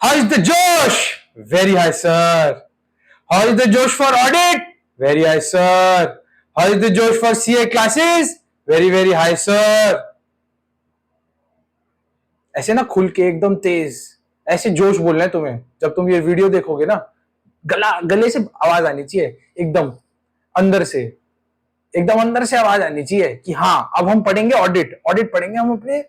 How is the Josh? Very high, sir. How is the Josh for audit? Very high, sir. How is the Josh for CA classes? Very, very high, sir. ऐसे ना खुल के एकदम तेज ऐसे जोश बोलना है तुम्हें। जब तुम ये वीडियो देखोगे ना, गले से आवाज आनी चाहिए एकदम अंदर से, एकदम अंदर से आवाज आनी चाहिए कि हाँ अब हम पढ़ेंगे ऑडिट पढ़ेंगे हम अपने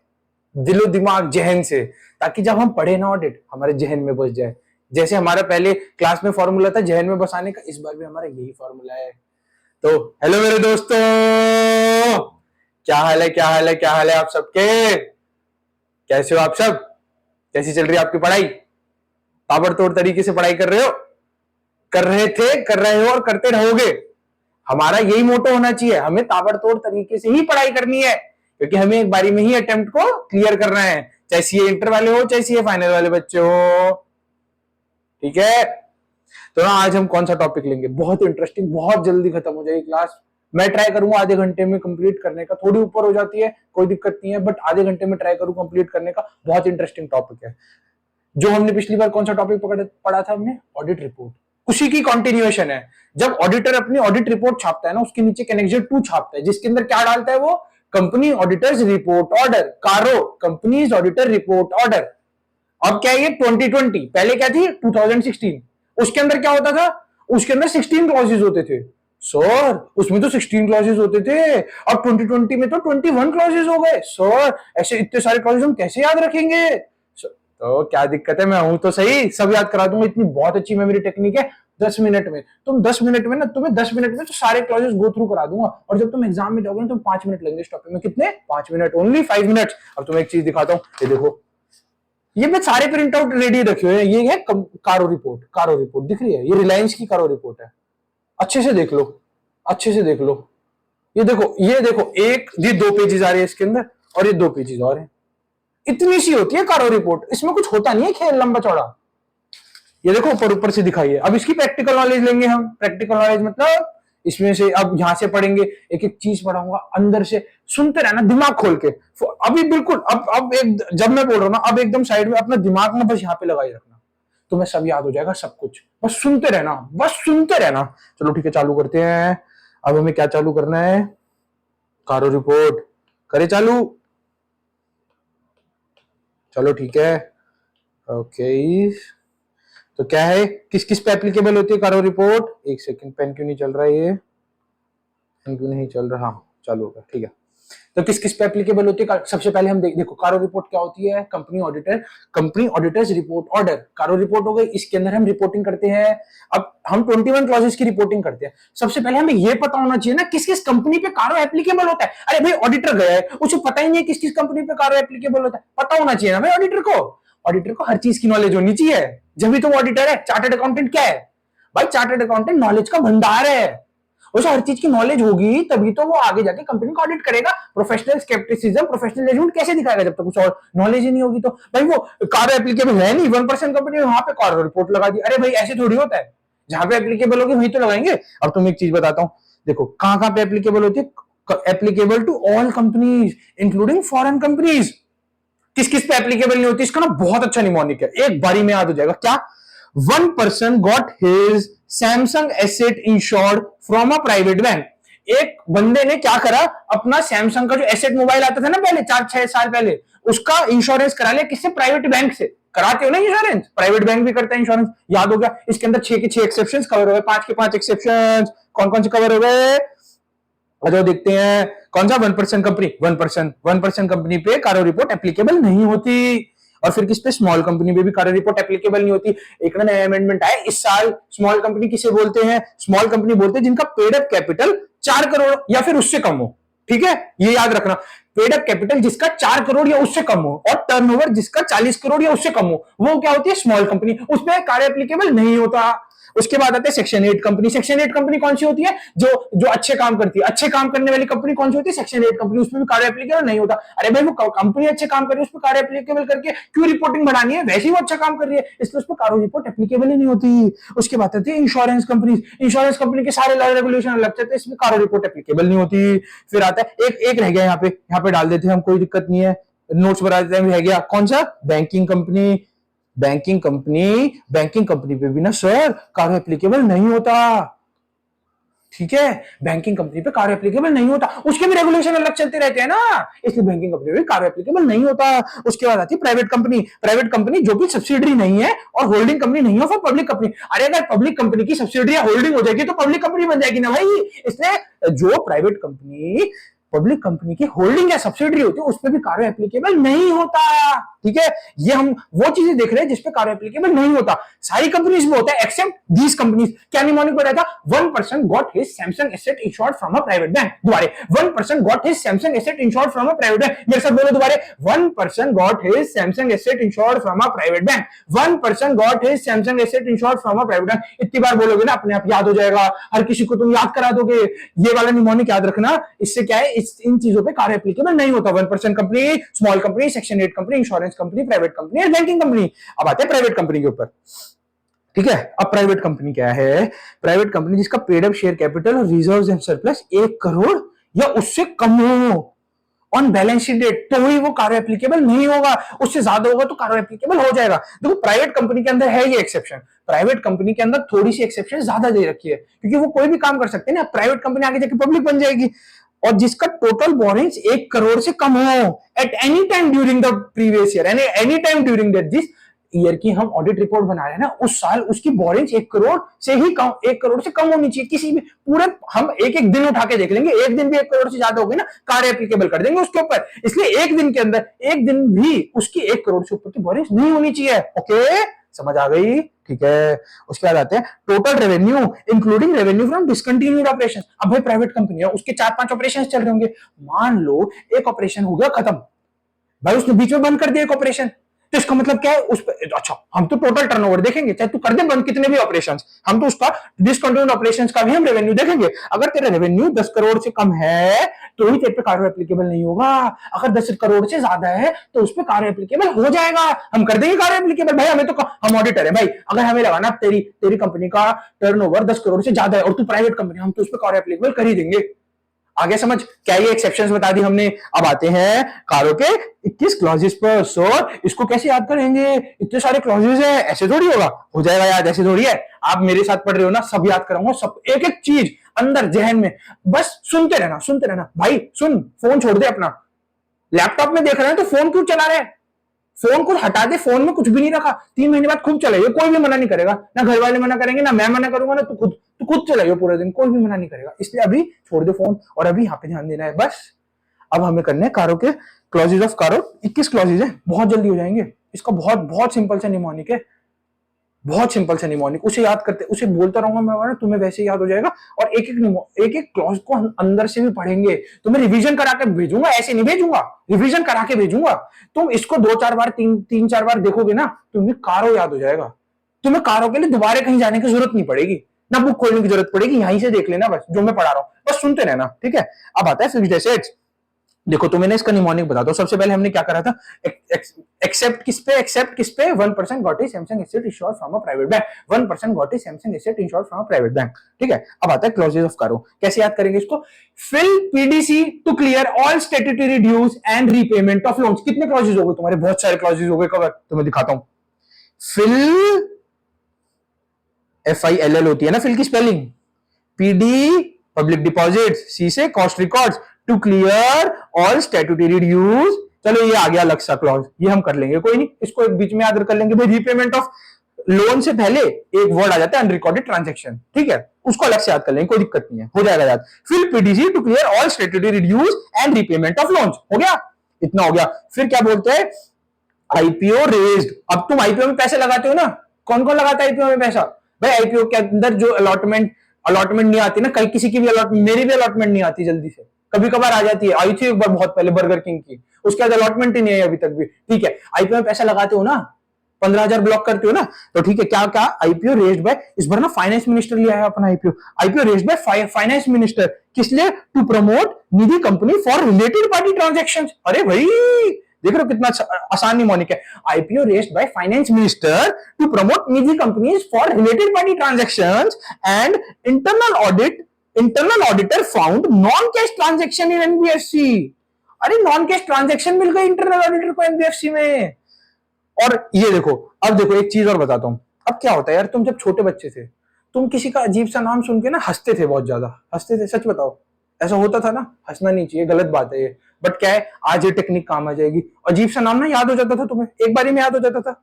दिलो दिमाग जहन से, ताकि जब हम पढ़े ना ऑडिट हमारे जहन में बस जाए। जैसे हमारा पहले क्लास में फॉर्मूला था जहन में बसाने का, इस बार भी हमारा यही फॉर्मूला है। तो हेलो मेरे दोस्तों, क्या हाल है, क्या हाल है, क्या हाल है आप सबके? कैसे हो आप सब? कैसी चल रही है आपकी पढ़ाई? ताबड़तोड़ तरीके से पढ़ाई कर रहे हो? कर रहे थे, कर रहे हो और करते रहोगे। हमारा यही मोटो होना चाहिए, हमें ताबड़तोड़ तरीके से ही पढ़ाई करनी है, क्योंकि हमें एक बारी में ही अटेम्प्ट को क्लियर करना है, चाहे सीए इंटर वाले हो चाहे सीए फाइनल वाले बच्चे हो। ठीक है, तो ना आज हम कौन सा टॉपिक लेंगे? बहुत इंटरेस्टिंग, बहुत जल्दी खत्म हो जाएगी क्लास। मैं ट्राई करूंगा आधे घंटे में कंप्लीट करने का, थोड़ी ऊपर हो जाती है कोई दिक्कत नहीं है, बट आधे घंटे में ट्राई करूं कंप्लीट करने का। बहुत इंटरेस्टिंग टॉपिक है। जो हमने पिछली बार कौन सा टॉपिक पढ़ा था हमने? Audit report. उसी की कंटिन्यूएशन है। जब ऑडिटर अपनी ऑडिट रिपोर्ट छापता है ना, उसके नीचे एनेक्जर 2 छापता है, जिसके अंदर क्या डालता है वो? कंपनी ऑडिटर्स रिपोर्ट ऑर्डर, कारो कंपनीज ऑडिटर रिपोर्ट ऑर्डर। अब क्या है ये? 2020, पहले क्या थी? 2016। उसके अंदर क्या होता था? उसके अंदर 16 क्लॉजेज होते थे। सर उसमें तो 16 क्लॉजेज होते थे, अब 2020 में तो 21 क्लॉजेज हो गए। सर ऐसे इतने सारे क्लॉजेज हम कैसे याद रखेंगे? तो क्या दिक्कत है, मैं हूं तो सही, सब याद करा दूंगा। इतनी बहुत अच्छी मेमोरी टेक्निक है। 10 मिनट में तुम 10 मिनट में ना, तुम्हें 10 मिनट में तो सारे क्लॉजेस गो थ्रू करा दूंगा। और जब तुम एग्जाम में जाओगे ना, तुम 5 मिनट लगेंगे इस टॉपिक में। कितने? 5 मिनट, ओनली 5 मिनट। अब तुम्हें एक चीज दिखाता हूँ, ये देखो, ये मैं सारे प्रिंट आउट रेडी रखे हुए हैं। ये है कारो रिपोर्ट, कारो रिपोर्ट दिख रही है? ये रिलायंस की कारो रिपोर्ट है। अच्छे से देख लो, अच्छे से देख लो। ये देखो, ये देखो, ये 2 पेजेस आ रहे हैं इसके अंदर, और ये 2 पेजेस और हैं। इतनी सी होती है कारो रिपोर्ट, इसमें कुछ होता नहीं है खेल लंबा चौड़ा। ये देखो ऊपर ऊपर से दिखाई है। अब इसकी प्रैक्टिकल नॉलेज लेंगे हम। प्रैक्टिकल नॉलेज मतलब इसमें से अब यहां से पढ़ेंगे, एक एक चीज पढ़ाऊंगा अंदर से, सुनते रहना दिमाग खोल के। अभी बिल्कुल अब एक जब मैं बोल रहा हूं ना, अब एकदम साइड में अपना दिमाग ना बस यहाँ पे लगाई रखना, तुम्हें सब याद हो जाएगा, सब कुछ। बस सुनते रहना, बस सुनते रहना। चलो ठीक है, चालू करते हैं। अब हमें क्या चालू करना है? कारो रिपोर्ट करे चालू। चलो ठीक है, ओके। तो क्या है, किस किस पे एप्लीकेबल होती है कारो रिपोर्ट? एक सेकंड, पेन क्यों नहीं चल रहा है? ये पेन क्यों नहीं चल रहा? हाँ चालू होगा, ठीक है। तो किस किस पे एप्लीकेबल होती है? सबसे पहले हम देखो कारो रिपोर्ट क्या होती है। कंपनी ऑडिटर्स रिपोर्ट ऑर्डर, कारो रिपोर्ट हो गई। इसके अंदर हम रिपोर्टिंग करते हैं। अब हम 21 क्लॉजेस की रिपोर्टिंग करते हैं। सबसे पहले हमें यह पता होना चाहिए ना किस किस कंपनी पे कारो एप्लीकेबल होता है। अरे भाई ऑडिटर गया है, उसे पता ही नहीं है किस किस कंपनी पे कारो एप्लीकेबल होता है। पता होना चाहिए ना भाई ऑडिटर को। ऑडिटर को हर चीज की नॉलेज होनी चाहिए, जब भी तो ऑडिटर है। चार्टर्ड अकाउंटेंट क्या है भाई? चार्टर्ड अकाउंटेंट नॉलेज का भंडार है। उसे हर चीज की नॉलेज होगी तभी तो वो आगे जाके कंपनी को ऑडिट करेगा। प्रोफेशनल स्केप्टिसिज्म, प्रोफेशनल जजमेंट कैसे दिखाएगा जब तक कुछ और नॉलेज ही नहीं होगी? तो भाई वो कारो एप्लीकेबल है नहीं, 1% कंपनी वहां पे कारो रिपोर्ट लगा दी। अरे भाई ऐसे थोड़ी होता है, जहां पे एप्लीकेबल होगी वहीं तो लगाएंगे। अब तुम एक चीज बताता हूँ, देखो कहां कहां पे एप्लीकेबल होती है। Applicable to all companies including foreign companies. किस किस पे एप्लीकेबल नहीं होती? इसका ना बहुत अच्छा निमोनिक है, एक बारी में याद हो जाएगा। क्या? 1 person got his Samsung asset insured from a private bank। एक बंदे ने क्या करा, अपना सैमसंग का जो एसेट मोबाइल आता था ना पहले 4-6 साल पहले, उसका इंश्योरेंस करा लिया। किससे? प्राइवेट बैंक से। कराते हो ना इंश्योरेंस, प्राइवेट बैंक भी करता है इंश्योरेंस। याद हो गया? इसके अंदर 6 के 6 एक्सेप्शंस कवर हो गए, 5 के 5 एक्सेप्शंस। कौन कौन से कवर हो गए? जो देखते हैं, कौन सा? 1% कंपनी, 1% कंपनी पे कारो रिपोर्ट एप्लीकेबल नहीं होती। और फिर किस पे? स्मॉल कंपनी पे भी कारो रिपोर्ट एप्लीकेबल नहीं होती। एक नया अमेंडमेंट आया इस साल। स्मॉल कंपनी किसे बोलते हैं? स्मॉल कंपनी बोलते हैं जिनका पेड अप कैपिटल 4 करोड़ या फिर उससे कम हो। ठीक है, ये याद रखना। पेड अप कैपिटल जिसका 4 करोड़ या उससे कम हो, और टर्नओवर जिसका 40 करोड़ या उससे कम हो, वो क्या होती है? Small company. उसमें कारो एप्लीकेबल नहीं होता। उसके बाद आते हैं सेक्शन 8 कंपनी। सेक्शन 8 कंपनी कौन सी होती है? जो जो अच्छे काम करती है। अच्छे काम करने वाली कंपनी कौन सी होती है? Section 8 company. उसमें भी कारो एप्लीकेबल नहीं होता। अरे भाई वो कंपनी अच्छे काम कर रही है, उसमें कारो एप्लीकेबल करके क्यों रिपोर्टिंग बढ़ानी है? वैसे ही वो अच्छा काम कर रही है, इसलिए उसमें कारो रिपोर्ट एप्लीकेबल ही नहीं होती। उसके बाद आती है इंश्योरेंस कंपनी। इंश्योरेंस कंपनी के सारे लॉ रेगुलेशन अलग चलते हैं, इसमें कारो रिपोर्ट एप्लीकेबल नहीं होती। फिर आता है एक एक रह गया यहाँ पे डाल देते हैं हम, कोई दिक्कत नहीं है, नोट्स बना देते हैं। रह गया कौन सा? Banking company. बैंकिंग कंपनी पे भी ना सर कार्य एप्लीकेबल नहीं होता। ठीक है, बैंकिंग कंपनी पे कार्य एप्लीकेबल नहीं होता, उसके भी रेगुलेशन अलग चलते रहते हैं ना, इसलिए बैंकिंग कंपनी पे कार्य एप्लीकेबल नहीं होता। उसके बाद आती है प्राइवेट कंपनी जो कि सब्सिडरी नहीं है और होल्डिंग कंपनी नहीं है फॉर पब्लिक कंपनी। अरे अगर पब्लिक कंपनी की सब्सिडरी होल्डिंग हो जाएगी तो पब्लिक कंपनी बन जाएगी ना भाई। इसलिए जो प्राइवेट कंपनी पब्लिक कंपनी की होल्डिंग या सब्सिडरी होती है उस पर भी कार्य एप्लीकेबल नहीं होता। ठीक है, ये हम वो चीजें देख रहे हैं जिसपे कार्य एप्लीकेबल नहीं होता। सारी कंपनीज में होता है एक्सेप्ट दीज कंपनीज। क्या निमोनिक बताया था? 1% got his Samsung asset insured from a private bank. दोबारे 1% got his Samsung asset insured from a private bank. मेरे साथ बोलो दोबारे, 1% got his Samsung asset insured from a private bank. 1% got his Samsung asset insured from a private bank. इतनी बार बोलोगे ना अपने आप याद हो जाएगा, हर किसी को तुम याद करा दोगे। ये वाला निमोनिक याद रखना, इससे क्या है, इन चीजों पे कार्य एप्लीकेबल नहीं होता। 1% company, small company, section 8 company, insurance company, private company और बैंकिंग कंपनी। अब आते हैं प्राइवेट कंपनी के ऊपर। ठीक है, अब प्राइवेट कंपनी क्या है? प्राइवेट कंपनी जिसका पेड अप शेयर कैपिटल और रिजर्व्स एंड सरप्लस 1 करोड़ या उससे कम हो ऑन बैलेंस शीट डेट, तो ही वो कार्य एप्लीकेबल नहीं होगा। उससे ज्यादा होगा तो कार्य एप्लीकेबल हो जाएगा। देखो प्राइवेट कंपनी के अंदर है ये एक्सेप्शन, प्राइवेट कंपनी के अंदर थोड़ी सी एक्सेप्शन ज्यादा दे रखी है क्योंकि वो कोई भी काम कर सकते हैं ना। प्राइवेट कंपनी आगे जाके पब्लिक बन जाएगी और जिसका टोटल बोरिंग्स 1 करोड़ से कम हो at any time during the previous year, any time during that जिस ईयर की हम ऑडिट रिपोर्ट बना रहे हैं ना, उस साल उसकी बोरिंग्स 1 करोड़ से ही कम, 1 करोड़ से कम होनी चाहिए। किसी भी पूरे हम एक एक दिन उठा के देख लेंगे, एक दिन भी 1 करोड़ से ज्यादा हो गई ना, कार्य एप्लीकेबल कर देंगे उसके ऊपर। इसलिए एक दिन के अंदर एक दिन भी उसकी 1 करोड़ से ऊपर की बोरिंग्स नहीं होनी चाहिए। ओके, समझ आ गई? ठीक है, उसके बाद आते हैं total revenue including revenue from discontinued operation. अब भाई प्राइवेट कंपनी है, उसके 4-5 ऑपरेशन चल रहे होंगे। मान लो एक ऑपरेशन हो गया खत्म, भाई उसने बीच में बंद कर दिया एक ऑपरेशन, तो इसका मतलब क्या है? उस पर अच्छा हम तो टोटल टर्नओवर देखेंगे, चाहे तू कर दे बंद कितने भी ऑपरेशंस, हम तो उसका डिसकंटिन्यूड ऑपरेशंस का भी हम रेवेन्यू देखेंगे। अगर तेरा रेवेन्यू 10 करोड़ से कम है तो ही तेरे पे कार्य एप्लीकेबल नहीं होगा। अगर 10 करोड़ से ज्यादा है तो उस पर कार्य एप्लीकेबल हो जाएगा, हम कर देंगे कार्य एप्लीकेबल। भाई हमें तो, हम ऑडिटर है भाई, अगर हमें लगाना तेरी तेरी कंपनी का टर्नओवर 10 करोड़ से ज्यादा है और तू प्राइवेट कंपनी, हम तो उस पर कार्य एप्लीकेबल कर ही देंगे। आगे समझ? क्या ये एक्सेप्शंस बता दी हमने। अब आते हैं कारों के 21 क्लॉजेस पर। सो इसको कैसे याद करेंगे? इतने सारे क्लॉजेस है, ऐसे थोड़ी होगा, हो जाएगा याद, ऐसे थोड़ी है। आप मेरे साथ पढ़ रहे हो ना, सब याद कराऊंगा, सब एक एक चीज अंदर जहन में, बस सुनते रहना भाई। सुन, फोन छोड़ दे अपना, लैपटॉप में देख रहे हैं तो फोन क्यों चला रहे हैं? फोन को हटा दे, फोन में कुछ भी नहीं रखा, 3 महीने बाद खूब चलाइए, कोई भी मना नहीं करेगा, ना घर वाले मना करेंगे, ना मैं मना करूंगा, ना तू खुद चलाइए पूरे दिन, कोई भी मना नहीं करेगा। इसलिए अभी छोड़ दे फोन और अभी यहाँ पे ध्यान देना है बस। अब हमें करने हैं कारो के क्लॉजेज ऑफ कारो। 21 क्लॉजेज है, बहुत जल्दी हो जाएंगे। इसका बहुत बहुत सिंपल सा निमोनिक है, बहुत सिंपल सा निमोनिक, उसे याद करते, उसे बोलता रहूंगा मैं, तुम्हें वैसे याद हो जाएगा। और एक एक क्लॉज को हम अंदर से भी पढ़ेंगे। तुम्हें रिवीजन करा के भेजूंगा, ऐसे नहीं भेजूंगा, रिवीजन करा के भेजूंगा। तुम इसको 2-4 बार, 3-4 बार देखोगे ना, तुम्हें कारो याद हो जाएगा। तुम्हें कारो के लिए दोबारा कहीं जाने की जरूरत नहीं पड़ेगी, ना बुक खोलने की जरूरत पड़ेगी, यहीं से देख लेना बस जो मैं पढ़ा रहा हूं, बस सुनते रहना। ठीक है, अब आता है फिक्स्ड एसेट्स। देखो तो मैंने इसका निमोनिक बता दो। सबसे पहले हमने क्या करा था? एक्सेप्ट किस पे 1% got is Samsung asset insured from a private bank. 1% got is Samsung asset insured from a private bank. ठीक है, अब आता है क्लॉजेस ऑफ कारो। कैसे याद करेंगे इसको? Fill PDC to clear all statutory dues and repayment of loans. कितने क्लॉजेस हो गए तुम्हारे? बहुत सारे क्लॉजेस हो गए। कवर तुम्हें दिखाता हूं। फिल, FILL होती है ना फिल की spelling. PD public deposit, C से cost records, to clear all statutory dues. चलो ये आ गया अलग सा क्लॉज, ये हम कर लेंगे, कोई नहीं, इसको एक बीच में याद कर लेंगे भाई। रीपेमेंट ऑफ लोन से पहले एक वर्ड आ जाता है अनरिकॉर्डेड ट्रांजैक्शन, ठीक है, उसको अलग से याद कर लेंगे, कोई दिक्कत नहीं है, हो जाएगा याद। फिर PDC to clear all statutory dues and repayment of loans. हो गया, इतना हो गया। फिर क्या बोलते हैं? IPO raised. अब तुम IPO में पैसे लगाते हो ना, कौन कौन लगाता है IPO में पैसा? भाई IPO के अंदर जो अलॉटमेंट नहीं आती ना, कल किसी की भी अलॉटमेंट, मेरी भी अलॉटमेंट नहीं आती जल्दी से, कभी कभार आ जाती है। आई थी एक बार बहुत पहले बर्गर किंग की, उसके बाद अलॉटमेंट ही नहीं है अभी तक भी। ठीक है, IPO में पैसा लगाते हो ना, 15,000 ब्लॉक करते हो ना, तो ठीक है, क्या क्या IPO रेज्ड बाय, इस बार ना फाइनेंस मिनिस्टर लिया है अपना IPO raised by finance minister. किस लिए? To promote Nidhi company for related party transaction. अरे भाई देख रहे हो कितना आसान निमोनिक है। IPO raised by finance minister to promote Nidhi companies for related party transactions and internal auditor found non cash transaction in NBFC। अरे नॉन कैश ट्रांजेक्शन मिल गई इंटरनल ऑडिटर को NBFC में। और ये देखो, अब देखो एक चीज और बताता हूँ। अब क्या होता है यार, तुम जब छोटे बच्चे थे, तुम किसी का अजीब सा नाम सुन के ना हंसते थे, बहुत ज्यादा हंसते थे, सच बताओ, ऐसा होता था ना? हंसना नहीं चाहिए, गलत बात है ये। बट क्या है, आज ये टेक्निक काम आ जाएगी। अजीब सा नाम ना याद हो जाता था तुम्हें, एक बारी में याद हो जाता था।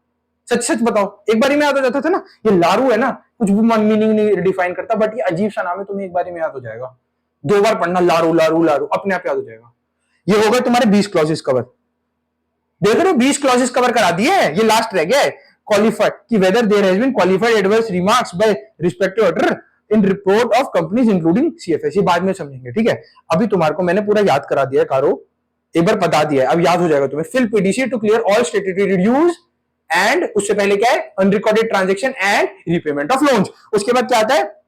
सच सच बताओ, एक बारी में याद हो जाता था ना? ये लारू है ना, कुछ भी मीनिंग नहीं डिफाइन करता, बट ये अजीब सा नाम है, तुम्हें एक बारी में याद हो जाएगा। 2 बार पढ़ना, लारू लारू लारू, अपने आप याद हो जाएगा। ये हो गए तुम्हारे 20 क्लॉजेस कवर। देख रहे हो, 20 क्लॉजेस कवर करा दिए। ये लास्ट रह गया है, क्वालिफाइड, कि whether there has been qualified adverse remarks by respective auditor in report of companies including CFS. ये बाद में समझेंगे, ठीक है? अभी तुम्हारे को मैंने पूरा याद करा दिया है कारो, एक बार बता दिया है, अब याद हो जाएगा तुम्हें। Fill PDC to clear all statutory dues, and उससे पहले क्या है, unrecorded transaction and repayment of loans. उसके बाद क्या आता है,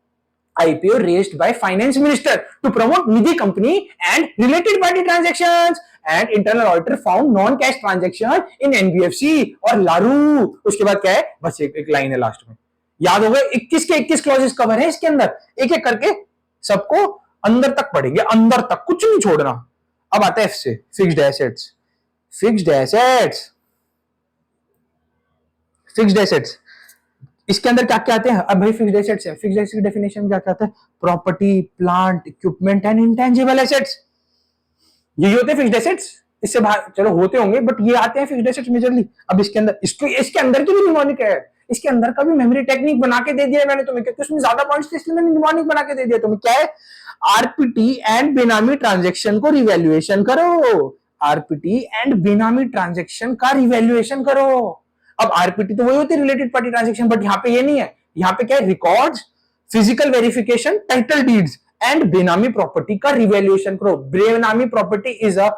IPO raised by finance minister to promote Nidhi company and related party transactions, and internal auditor found non-cash transaction in NBFC और लारू। उसके बाद क्या है, बस एक लाइन है लास्ट में, याद हो गए? 21 के 21 क्लॉजेस कवर है इसके अंदर, एक एक करके सबको अंदर तक पढ़ेंगे, अंदर तक, कुछ नहीं छोड़ना। अब आता है F से, fixed assets. Fixed assets, fixed assets, इसके अंदर क्या क्या आते हैं? अब भाई फिक्स्ड एसेट्स है, फिक्स्ड एसेट डेफिनेशन क्या क्या आता है? Property, plant, equipment and intangible assets, यही होते हैं फिक्स्ड एसेट्स। इससे बाहर चलो होते होंगे, बट ये आते हैं फिक्स्ड एसेट्स मेजरली। अब इसके अंदर, इसके अंदर की भी निमोनिक है, इसके अंदर का भी मेमोरी टेक्निक बना के दे दिया मैंने तुम्हें, क्योंकि उसमें ज्यादा पॉइंट्स थे, इसलिए मैंने निमोनिक बना के दे दिया तुम्हें। क्या है? आरपीटी एंड बेनामी ट्रांजेक्शन को रिवैल्यूएशन करो। आरपीटी एंड बेनामी ट्रांजेक्शन का रिवैल्यूएशन करो। अब आरपीटी तो वही होती है, रिलेटेड पार्टी ट्रांजेक्शन, बट यहाँ पे ये नहीं है। यहाँ पे क्या है, records, physical verification, title deeds and बेनामी प्रॉपर्टी का रिवैल्यूएशन करो। बेनामी प्रॉपर्टी इज अ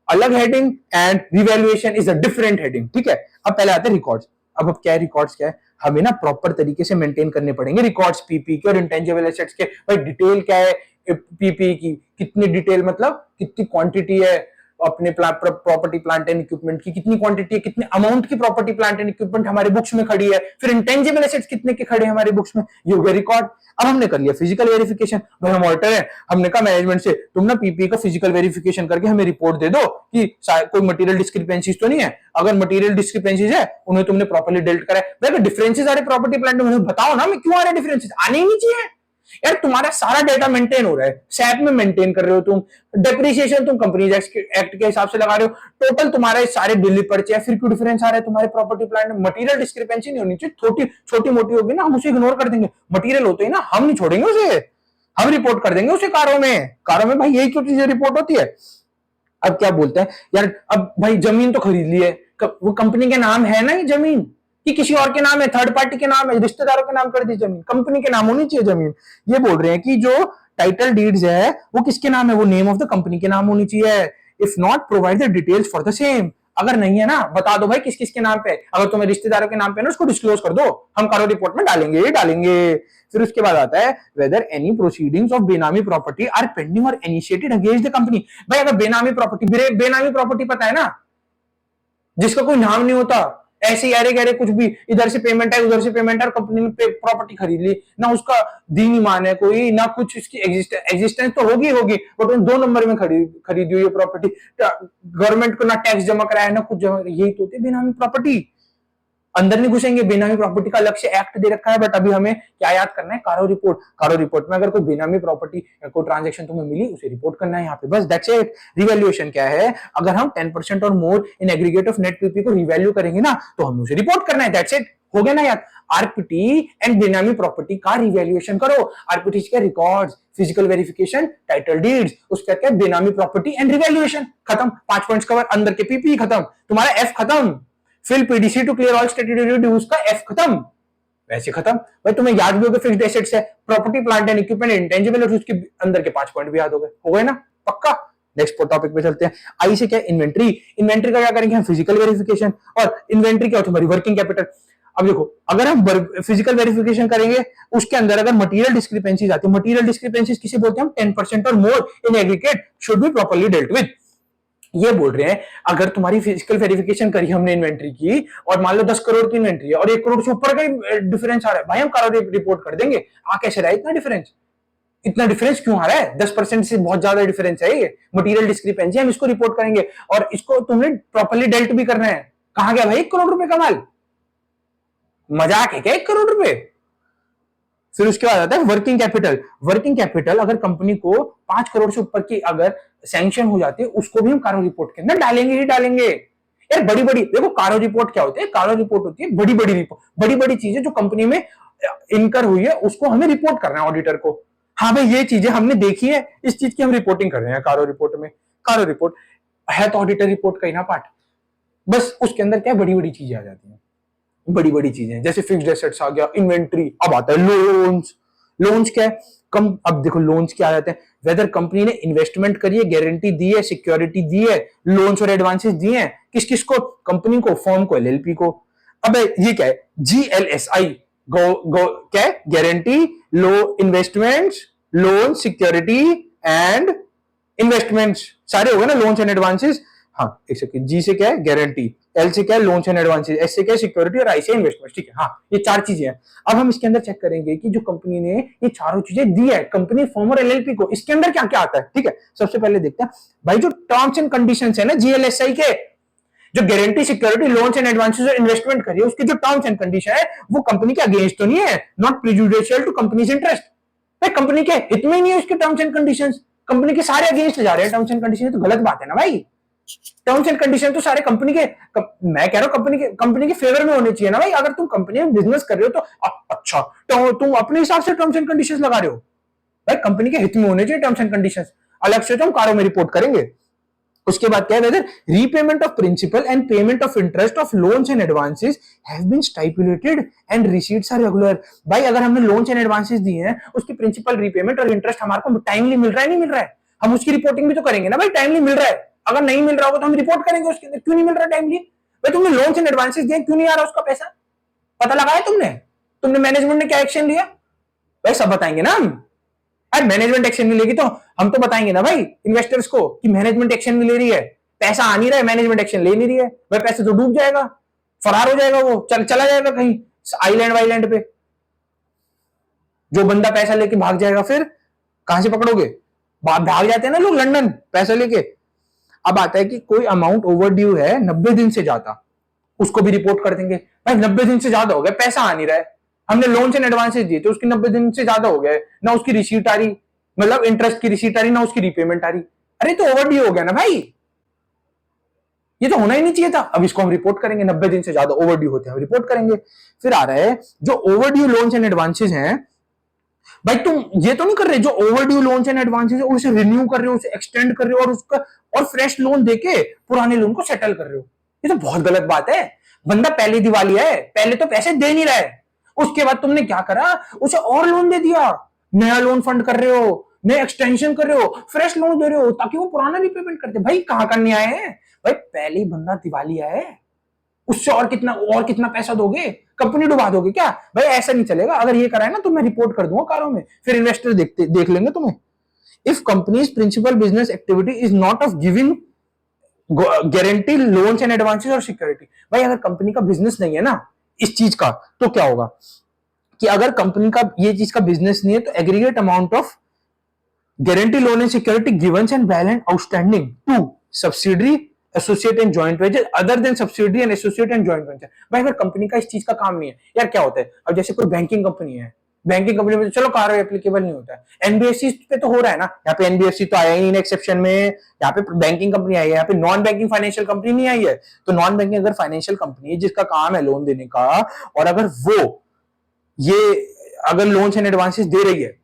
अलग heading and revaluation is a different heading, ठीक है? अब पहले आते हैं रिकॉर्ड्स। अब क्या है रिकॉर्ड्स, क्या है, हमें ना प्रॉपर तरीके से मेंटेन करने पड़ेंगे रिकॉर्ड्स पीपी के और इंटेंजिबल एसेट्स के। भाई डिटेल क्या है पीपी की, कितनी डिटेल, मतलब कितनी क्वांटिटी है अपने प्रॉपर्टी प्लांट एंड इक्विपमेंट की, कितनी क्वांटिटी है, कितने अमाउंट की प्रॉपर्टी प्लांट एंड इक्विपमेंट हमारे बुक्स में खड़ी है, फिर इंटेंजिबल एसेट्स कितने के खड़े हैं हमारे बुक्स में, ये हो गया रिकॉर्ड। अब हमने कर लिया फिजिकल वेरिफिकेशन। भाई हम ऑडिटर है, हमने कहा मैनेजमेंट से, तुम ना पीपी का फिजिकल वेरिफिकेशन करके हमें रिपोर्ट दे दो कि कोई मटेरियल डिस्क्रिपेंसीज तो नहीं है। अगर मटेरियल डिस्क्रिपेंसीज है, उन्हें तुमने प्रॉपर्ली डेल्ट करा है। भाई डिफरेंसेस आ रहे प्रॉपर्टी प्लांट में, बताओ ना मैं क्यों आ रहे डिफरेंसेस, आने ही नहीं चाहिए यार। तुम्हारा सारा डेटा मेंटेन हो रहा है, सैप में मेंटेन कर रहे हो तुम, डेप्रिसिएशन तुम कंपनीज एक्ट के हिसाब से लगा रहे हो, टोटल तुम्हारे सारे बिल पर्चे हैं, फिर क्यों डिफरेंस आ रहा है तुम्हारे प्रॉपर्टी प्लांट में? मटेरियल डिस्क्रिपेंसी नहीं होनी चाहिए, छोटी मोटी होगी ना, हम उसे इग्नोर कर देंगे। मटेरियल होते ही ना, हम नहीं छोड़ेंगे उसे, हम रिपोर्ट कर देंगे उसे कारों में भाई यही क्यों चीजें रिपोर्ट होती है। अब क्या बोलते हैं यार, अब भाई जमीन तो खरीद ली है, वो कंपनी के नाम है ना ये जमीन, कि किसी और के नाम है, थर्ड पार्टी के नाम है, रिश्तेदारों के नाम कर दी जमीन, कंपनी के नाम होनी चाहिए जमीन। ये बोल रहे हैं कि जो टाइटल डीड्स है वो किसके नाम है, वो नेम ऑफ द कंपनी के नाम होनी चाहिए। If not provide the details for the same, अगर नहीं है ना, बता दो भाई किस किस के नाम पे। अगर तुम्हें रिश्तेदारों के नाम पे ना, उसको डिस्क्लोज कर दो, हम कारो रिपोर्ट में डालेंगे। फिर उसके बाद आता है वेदर एनी प्रोसीडिंग्स ऑफ बेनामी प्रॉपर्टी आर पेंडिंग और इनिशिएटेड अगेंस्ट द कंपनी। भाई अगर बेनामी प्रॉपर्टी पता है ना, जिसका कोई नाम नहीं होता, ऐसे यारे गहरे कुछ भी, इधर से पेमेंट है उधर से पेमेंट है, कंपनी ने प्रॉपर्टी खरीद ली ना, उसका दीन ईमान है कोई ना, कुछ इसकी एग्जिस्टेंस तो होगी बट उन 2 नंबर में खरीदी हुई प्रॉपर्टी, गवर्नमेंट को ना टैक्स जमा कराया ना कुछ जमा, यही तो होती है बेनामी प्रॉपर्टी। अंदर नहीं घुसेंगे, बेनामी प्रॉपर्टी का अलग से एक्ट दे रखा है, बट अभी हमें क्या याद करना है, कारो रिपोर्ट में अगर कोई बेनामी प्रॉपर्टी कोई ट्रांजैक्शन तुम्हें मिली, उसे रिपोर्ट करना है यहाँ पे, बस दैट्स इट। रिवैल्यूएशन क्या है, अगर हम 10% और more in aggregate of net PP को रिवैल्यू करेंगे ना, तो हमें उसे रिपोर्ट करना है, दैट्स इट। हो गया ना यार, आरपीटी एंड बेनामी प्रॉपर्टी का रिवैल्यूएशन करो। आरपीटी के records, physical verification, title deeds, उसका क्या बेनामी प्रॉपर्टी एंड रिवैल्यूएशन, खत्म। 5 पॉइंट्स कवर, अंदर के पीपी खत्म, तुम्हारा एफ खत्म। Fill PDC to clear all statutory dues का एफ खत्म, वैसे खत्म। भाई तुम्हें याद भी होगा फिक्स्ड एसेट्स है, property plant and equipment, intangible है, उसके अंदर के 5 पॉइंट भी याद हो गए ना, पक्का। नेक्स्ट टॉपिक पे चलते हैं। आई से क्या, इन्वेंट्री का क्या करेंगे हम, फिजिकल वेरिफिकेशन। और इन्वेंट्री क्या होती है, हमारी वर्किंग कैपिटल। अब देखो, अगर हम फिजिकल वेरिफिकेशन करेंगे, उसके अंदर अगर मटेरियल डिस्क्रिपेंसीज आती है, मटेरियल डिस्क्रिपेंसीज किसे बोलते हैं हम, 10% और more in aggregate should be properly dealt with. ये बोल रहे हैं अगर तुम्हारी फिजिकल वेरिफिकेशन करी हमने इन्वेंट्री की, और मान लो 10 करोड़ की इन्वेंट्री है और 1 करोड़ से ऊपर का डिफरेंस आ रहा है, भाई हम करो रिपोर्ट कर देंगे। आ कैसे रहा है इतना डिफरेंस क्यों आ रहा है, 10% से बहुत ज्यादा डिफरेंस है, ये मटेरियल डिस्क्रिपेंसी, हम इसको रिपोर्ट करेंगे और इसको तुमने प्रॉपर्ली डेल्ट भी करना है, कहां गया भाई 1 करोड़ रुपए का माल? मजाक है क्या 1 करोड़ रुपए? फिर उसके बाद आता है वर्किंग कैपिटल। वर्किंग कैपिटल अगर कंपनी को 5 करोड़ से ऊपर की अगर सैंक्शन हो जाती है, उसको भी हम कारो रिपोर्ट के अंदर डालेंगे ही डालेंगे। यार बड़ी बड़ी देखो, कारो रिपोर्ट क्या होती है? कारो रिपोर्ट होती है बड़ी बड़ी रिपोर्ट, बड़ी बड़ी चीजें जो कंपनी में इनकर हुई है उसको हमें रिपोर्ट करना है ऑडिटर को। हाँ भाई ये चीजें हमने देखी है, इस चीज की हम रिपोर्टिंग कर रहे हैं कारो रिपोर्ट में। कारो रिपोर्ट है तो ऑडिटर रिपोर्ट का ही ना पार्ट। बस उसके अंदर क्या बड़ी बड़ी चीजें आ जाती हैं, बड़ी बड़ी चीजें जैसे फिक्स्ड एसेट्स आ गया, इन्वेंट्री। अब आता है लोन्स। लोन्स क्या है? कम अब देखो लोन्स क्या आ जाते हैं, वेदर कंपनी ने इन्वेस्टमेंट करी है, गारंटी दी है, सिक्योरिटी दी है, लोन्स और एडवांसेस दिए हैं, किस किस को? कंपनी को, फर्म को, एलएलपी को। अब ये क्या है? जीएलएसआई क्या है? Guarantee, low investments, loan, security and investments. सारे हो गए ना, लोन्स एंड एडवांसेस। हाँ एक सेकंड, जी से क्या है? गारंटी, एल से क्या है? लोन्स एंड एडवांसेस, एस से क्या है? सिक्योरिटी और आई से इन्वेस्टमेंट। ठीक है, हाँ ये 4 चीजें हैं। अब हम इसके अंदर चेक करेंगे कि जो कंपनी ने ये चारों चीजें दी है कंपनी, फर्म और एलएलपी को, इसके अंदर क्या क्या आता है। ठीक है, सबसे पहले देखते हैं भाई जो टर्म्स एंड कंडीशंस है ना जीएलएसआई के, जो guarantee, security, loans and advances और इन्वेस्टमेंट करिए, उसके जो टर्म्स एंड कंडीशन है वो कंपनी के अगेंस्ट तो नहीं है, नॉट प्रिजुडिशियल टू कंपनीज इंटरेस्ट। भाई कंपनी के हित में ही नहीं है उसके टर्म्स एंड कंडीशंस, कंपनी के सारे अगेंस्ट जा रहे हैं टर्म्स एंड कंडीशन। तो गलत बात है ना भाई। टर्म्स एंड कंडीशन तो सारे कंपनी के मैं कह रहा हूं कंपनी के फेवर में होने चाहिए ना भाई। अगर तुम कंपनी में बिजनेस कर रहे हो तो अच्छा, तो तुम अपने हिसाब से टर्म्स एंड कंडीशंस लगा रहे हो। भाई कंपनी के हित में होने चाहिए टर्म्स एंड कंडीशंस। अलग से तो हम कारों में रिपोर्ट करेंगे। उसके बाद क्या है? Whether repayment of principal and payment of interest of loans and advances have been stipulated and receipts are regular. भाई अगर हमने लोन्स एंड एडवांसेस दिए हैं, उसकी प्रिंसिपल, रीपेमेंट और इंटरेस्ट हमारे को टाइमली मिल रहा है नहीं मिल रहा है, हम उसकी रिपोर्टिंग भी तो करेंगे ना भाई। टाइमली मिल रहा है, अगर नहीं मिल रहा होगा तो हम रिपोर्ट करेंगे उसके अंदर, क्यों नहीं मिल रहा टाइमली। भाई तुमने लोन्स एंड एडवांसेस दिए, क्यों नहीं आ रहा उसका पैसा? पता लगाया तुमने? तुमने मैनेजमेंट ने क्या एक्शन लिया? भाई सब बताएंगे ना हम। अरे मैनेजमेंट एक्शन नहीं लेगी तो हम तो बताएंगे ना भाई इन्वेस्टर्स को कि मैनेजमेंट एक्शन नहीं ले रही है, पैसा आ नहीं रहा है, मैनेजमेंट एक्शन ले नहीं रही है। भाई पैसे तो डूब जाएगा, फरार हो जाएगा, वो चला जाएगा कहीं आइलैंड वाइलैंड पे। जो बंदा पैसा लेके भाग जाएगा फिर कहां से पकड़ोगे? भाग जाते हैं ना लोग लंदन पैसा लेके। अब आता है कि कोई अमाउंट ओवर ड्यू है 90 दिन से ज्यादा, उसको भी रिपोर्ट कर देंगे। भाई 90 दिन से ज्यादा हो गया, पैसा आ नहीं रहा है, हमने लोन एंड एडवांसेस दिए तो उसकी 90 दिन से ज्यादा हो गया, ना उसकी रिसीट आ रही, मतलब इंटरेस्ट की रिसीट आ रही, ना उसकी रीपेमेंट आ रही। अरे तो ओवर ड्यू हो गया ना भाई, ये तो होना ही नहीं चाहिए था। अब इसको हम रिपोर्ट करेंगे, 90 दिन से ज्यादा ओवर ड्यू होते हैं हम रिपोर्ट करेंगे। फिर आ रहा है जो over due loans and advances हैं, भाई तुम ये तो नहीं कर रहे जो over due loans and advances है उसे रिन्यू कर रहे हो, उसे एक्सटेंड कर रहे हो और उसका और फ्रेश लोन देके पुराने लोन को सेटल कर रहे हो। ये तो बहुत गलत बात है। बंदा पहले दिवालिया है, पहले तो पैसे दे नहीं रहा है, उसके बाद तुमने क्या करा, उसे और लोन दे दिया, नया लोन फंड कर रहे हो, नए एक्सटेंशन कर रहे हो, फ्रेश लोन दे रहे हो ताकि वो पुराना रिपेमेंट करते। भाई कहां का न्याय है भाई? पहले ही बंदा दिवालिया है, उससे और कितना पैसा दोगे? कंपनी डुबा दोगे क्या? भाई ऐसा नहीं चलेगा। अगर ये करा है ना तो मैं रिपोर्ट कर दूंगा कारों में, फिर इन्वेस्टर देख लेंगे तुम्हें। If companies principal business activity is not of giving guarantee, loans and advances और सिक्योरिटी। भाई अगर कंपनी का बिजनेस नहीं है ना इस चीज का, तो क्या होगा कि अगर कंपनी का ये चीज का बिजनेस नहीं है तो aggregate amount of guarantee, loan and security given and balance outstanding to subsidiary, associate and joint venture other than subsidiary and associate and joint venture. भाई अगर कंपनी का इस चीज का काम नहीं है यार, क्या होता है अब जैसे कोई बैंकिंग कंपनी है, बैंकिंग कंपनी में चलो कारो एप्लीकेबल नहीं होता है, एनबीएफसी पे तो हो रहा है ना, यहाँ पे एनबीएफसी तो आया ही इन एक्सेप्शन में, यहाँ पे बैंकिंग कंपनी आई है, यहाँ पे नॉन बैंकिंग फाइनेंशियल कंपनी नहीं आई है। तो नॉन बैंकिंग अगर फाइनेंशियल कंपनी है जिसका काम है लोन देने का, और अगर वो ये अगर लोन्स एंड एडवांसेस दे रही है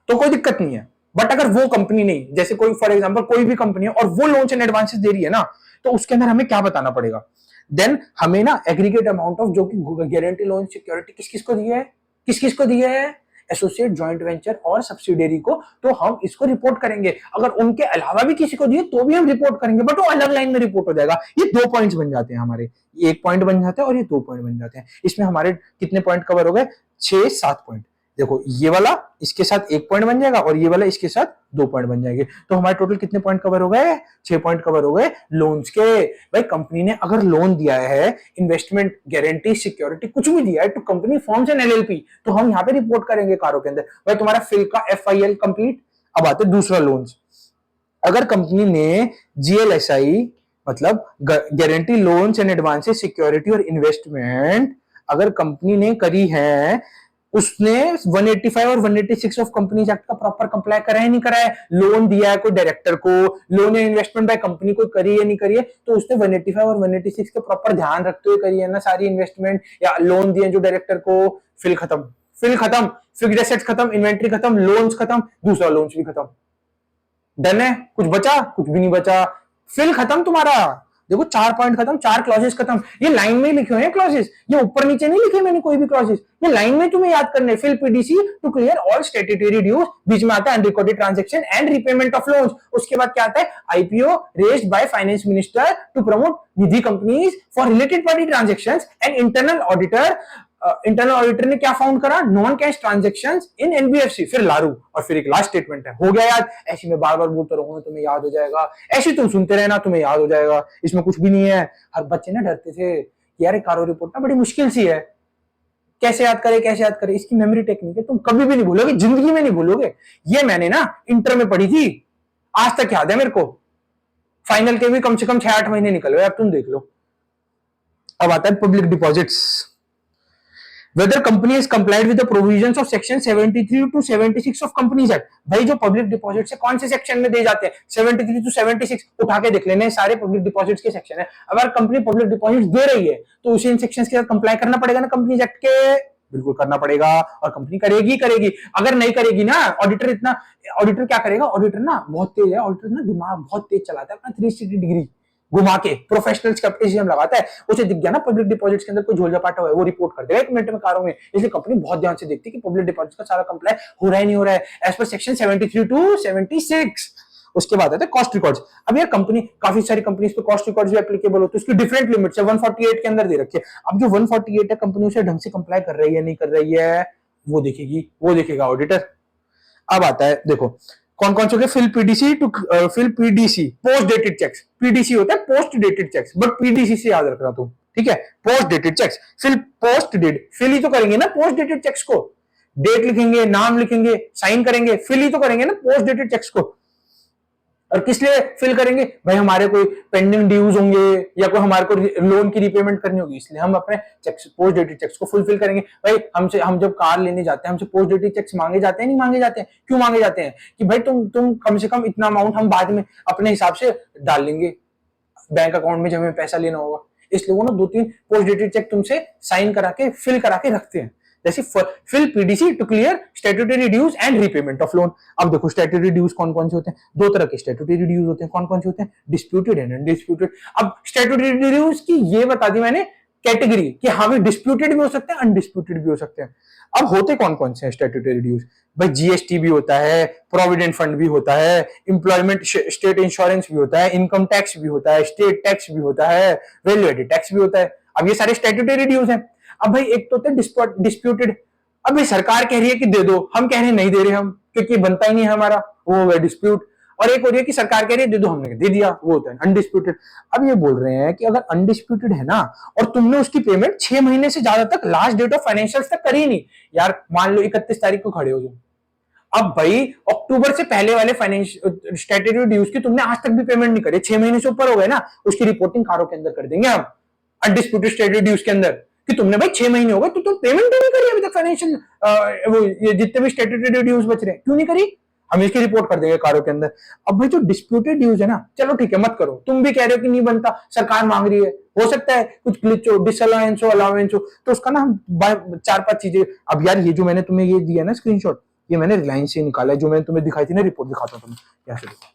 तो कोई दिक्कत नहीं है। बट अगर वो कंपनी नहीं, जैसे कोई फॉर एग्जांपल कोई भी कंपनी है और वो लोन्स एंड एडवांसेस दे रही है ना, तो उसके अंदर हमें क्या बताना पड़ेगा? देन हमें ना एग्रीगेट अमाउंट ऑफ जो कि गारंटी, लोन, सिक्योरिटी किस किस को दिया है, किस किस को दिया है, एसोसिएट, जॉइंट वेंचर और सब्सिडियरी को, तो हम इसको रिपोर्ट करेंगे। अगर उनके अलावा भी किसी को दिए तो भी हम रिपोर्ट करेंगे, बट वो अलग लाइन में रिपोर्ट हो जाएगा। ये 2 पॉइंट्स बन जाते हैं हमारे, 1 पॉइंट बन जाता है और ये 2 पॉइंट बन जाते हैं। इसमें हमारे कितने पॉइंट कवर हो गए? 6-7 पॉइंट। देखो ये वाला इसके साथ 1 पॉइंट बन जाएगा और ये वाला इसके साथ 2 पॉइंट बन जाएंगे। तो हमारे टोटल कितने पॉइंट कवर हो गए? 6 पॉइंट कवर हो गए लोन्स के। भाई कंपनी ने अगर लोन दिया है, इन्वेस्टमेंट, गारंटी, सिक्योरिटी कुछ भी दिया है तो कंपनी, फॉर्म्स एंड एलएलपी, तो हम यहाँ पे रिपोर्ट करेंगे कारों के अंदर। भाई तुम्हारा फिल का एफआईएल कंप्लीट। अब आते दूसरा लोन्स। अगर कंपनी ने जीएलएसआई मतलब guarantee loans and advances security और इन्वेस्टमेंट अगर कंपनी ने करी है, उसने 185 और 186 ऑफ कंपनीज एक्ट का प्रॉपर कंप्लाई करा है नहीं करा है, लोन दिया है कोई डायरेक्टर को, लोन या इन्वेस्टमेंट बाय कंपनी को करी है नहीं करी है, तो उसने 185 और 186 के प्रॉपर ध्यान रखते हुए करी है ना सारी इन्वेस्टमेंट या लोन दिए जो डायरेक्टर को। फिल खत्म, फिल खत्म, फिक्स्ड एसेट्स खत्म, इन्वेंट्री खत्म, लोन्स खत्म, दूसरा लोन्स भी खत्म। डन है? कुछ बचा? कुछ भी नहीं बचा। फिल खत्म तुम्हारा। देखो 4 पॉइंट खत्म, 4 क्लॉजेस खत्म। ये लाइन में ही लिखे हुए हैं क्लॉजेस, ये ऊपर नीचे नहीं लिखे मैंने कोई भी क्लॉजेस, ये लाइन में तुम्हें याद करने। Fill PDC to clear all statutory dues, बीच में आता है unrecorded transaction and repayment of loans. उसके बाद क्या आता है? IPO raised by finance minister to promote Nidhi companies for related party transactions and internal auditor ने क्या फाउंड करा? Non cash transactions in NBFC. फिर लारू, और फिर एक लास्ट स्टेटमेंट है। हो गया याद? ऐसी मैं बार बार बोलता रहूंगा तुम्हें याद हो जाएगा, ऐसी तुम सुनते रहना तुम्हें याद हो जाएगा, इसमें कुछ भी नहीं है। हर बच्चे ना डरते थे यार कारो रिपोर्ट ना बड़ी मुश्किल सी है, कैसे याद करे कैसे याद करे। इसकी मेमोरी टेक्निक है, तुम कभी भी नहीं भूलोगे, जिंदगी में नहीं भूलोगे। ये मैंने ना इंटर में पढ़ी थी, आज तक याद है मेरे को। फाइनल के भी कम से कम 6-8 महीने निकल गए, अब तुम देख लो। अब आता है public deposits. whether company has complied with the provisions of section 73 to 76 of Companies Act। भाई जो पब्लिक डिपॉजिट से कौन से सेक्शन में दे जाते हैं? 73 to 76 उठा के देख लेने, सारे पब्लिक डिपॉजिट्स के सेक्शन है। अगर कंपनी पब्लिक डिपॉजिट दे रही है तो उसे इन सेक्शंस के साथ कंप्लाई करना पड़ेगा ना कंपनीज एक्ट के, बिल्कुल करना पड़ेगा। और कंपनी करेगी करेगी, अगर नहीं करेगी ना ऑडिटर क्या करेगा? ऑडिटर ना बहुत तेज है, ऑडिटर ना दिमाग बहुत तेज चलाता है अपना 360 डिग्री घुमा के, प्रोफेशनल स्केप्टिसिज्म लगाता है। उसे दिख गया ना पब्लिक डिपॉजिट्स के अंदर कोई झोल झपाटा हुआ है, वो रिपोर्ट कर देगा 1 मिनट में कारों में। इसलिए कंपनी बहुत ध्यान से देखती है कि पब्लिक डिपॉजिट का सारा कंप्लाई हो रहा है नहीं हो रहा है, एज पर सेक्शन 73 टू 76। उसके बाद आते हैं कॉस्ट रिकॉर्ड्स। अब यार कंपनी, काफी सारी कंपनीज पे कॉस्ट रिकॉर्ड्स भी एप्लीकेबल होते हैं, उसकी डिफरेंट लिमिट्स है, 148 के अंदर दे रखी है। अब जो 148 है कंपनी उसे ढंग से कंप्लाई कर रही है नहीं कर रही है, वो देखेगी, वो देखेगा ऑडिटर। अब आता है देखो कौन कौन से हो गए? Fill PDC post dated cheques. PDC होता है post dated cheques, but PDC से याद रखना तुम, ठीक है? Post dated cheques, fill post date, fill ही तो करेंगे ना पोस्ट डेटेड चेक्स को, डेट लिखेंगे, नाम लिखेंगे, साइन करेंगे, फिल ही तो करेंगे ना पोस्ट डेटेड चेक्स को। और किस लिए फिल करेंगे? भाई हमारे कोई पेंडिंग ड्यूज होंगे या कोई हमारे को लोन की रीपेमेंट करनी होगी, इसलिए हम अपने चेक्स, पोस्ट डेटेड चेक्स को फुलफिल करेंगे। भाई हम जब कार लेने जाते हैं हमसे पोस्ट डेटेड चेक्स मांगे जाते हैं नहीं मांगे जाते हैं? क्यों मांगे जाते हैं? कि भाई तुम कम से कम इतना अमाउंट हम बाद में अपने हिसाब से डाल लेंगे बैंक अकाउंट में जब हमें पैसा लेना होगा, इसलिए वो ना 2-3 पोस्ट डेटेड चेक तुमसे साइन करा के फिल करा के रखते हैं। जैसे fill PDC to clear statutory dues and repayment of loan. अब देखो स्टैट्यूटरी ड्यूज कौन कौन से होते हैं? 2 तरह के स्टैट्यूटरी ड्यूज होते हैं। कौन कौन से होते हैं? Disputed and undisputed. अब स्टैट्यूटरी ड्यूज की ये बता दी मैंने कैटेगरी कि हाँ भी डिस्प्यूटेड भी हो सकते हैं, अनडिस्प्यूटेड भी हो सकते हैं। अब होते कौन कौन से हैं स्टैट्यूटरी ड्यूज? भाई जीएसटी भी होता है, प्रोविडेंट फंड भी होता है, एम्प्लॉयमेंट स्टेट इंश्योरेंस भी होता है, इनकम टैक्स भी होता है, स्टेट टैक्स भी होता है, वैल्यू एडेड टैक्स भी होता है। अब ये सारे स्टैट्यूटरी ड्यूज हैं। अब भाई एक तो होते हैं डिस्प्यूटेड। अब भाई सरकार कह रही है कि दे दो, हम कह रहे हैं नहीं दे रहे हम, क्योंकि बनता ही नहीं है हमारा, वो है डिस्प्यूट। और एक हो रही है कि सरकार कह रही है दे दो, हमने दे दिया, वो होता है अनडिस्प्यूटेड। अब ये बोल रहे हैं कि अगर अनडिस्प्यूटेड है ना और तुमने उसकी पेमेंट 6 महीने से ज्यादा तक लास्ट डेट ऑफ फाइनेंशियल तक करी नहीं, यार मान लो 31 तारीख को खड़े हो तुम, अब भाई अक्टूबर से पहले वाले फाइनेंशियल स्टैट्यूटरी ड्यूज की तुमने आज तक भी पेमेंट नहीं करी, 6 महीने से ऊपर हो गए ना, उसकी रिपोर्टिंग कारों के अंदर कर देंगे हम अनडिस्प्यूटेड स्टैट्यूटरी ड्यूज के अंदर कि तुमने भाई 6 महीने हो गए तो तुम पेमेंट क्यों नहीं करी अभी तक फाइनेंशियल, वो ये जितने भी स्टैट्यूटरी ड्यूज बच रहे हैं क्यों नहीं करी, हम इसकी रिपोर्ट कर देंगे कारों के अंदर। अब भाई जो डिस्प्यूटेड ड्यूज है ना, चलो ठीक है मत करो, तुम भी कह रहे हो कि नहीं बनता, सरकार मांग रही है, हो सकता है कुछ ग्लिच हो, डिसअलाउंस हो, अलाउंस हो, तो उसका ना हम 4-5 चीजें। अब यार ये जो मैंने तुम्हें ये दिया ना स्क्रीनशॉट, ये मैंने रिलायंस से निकाला है, जो मैंने तुम्हें दिखाई थी ना रिपोर्ट, दिखाता हूँ तुम्हें यहाँ से देखो,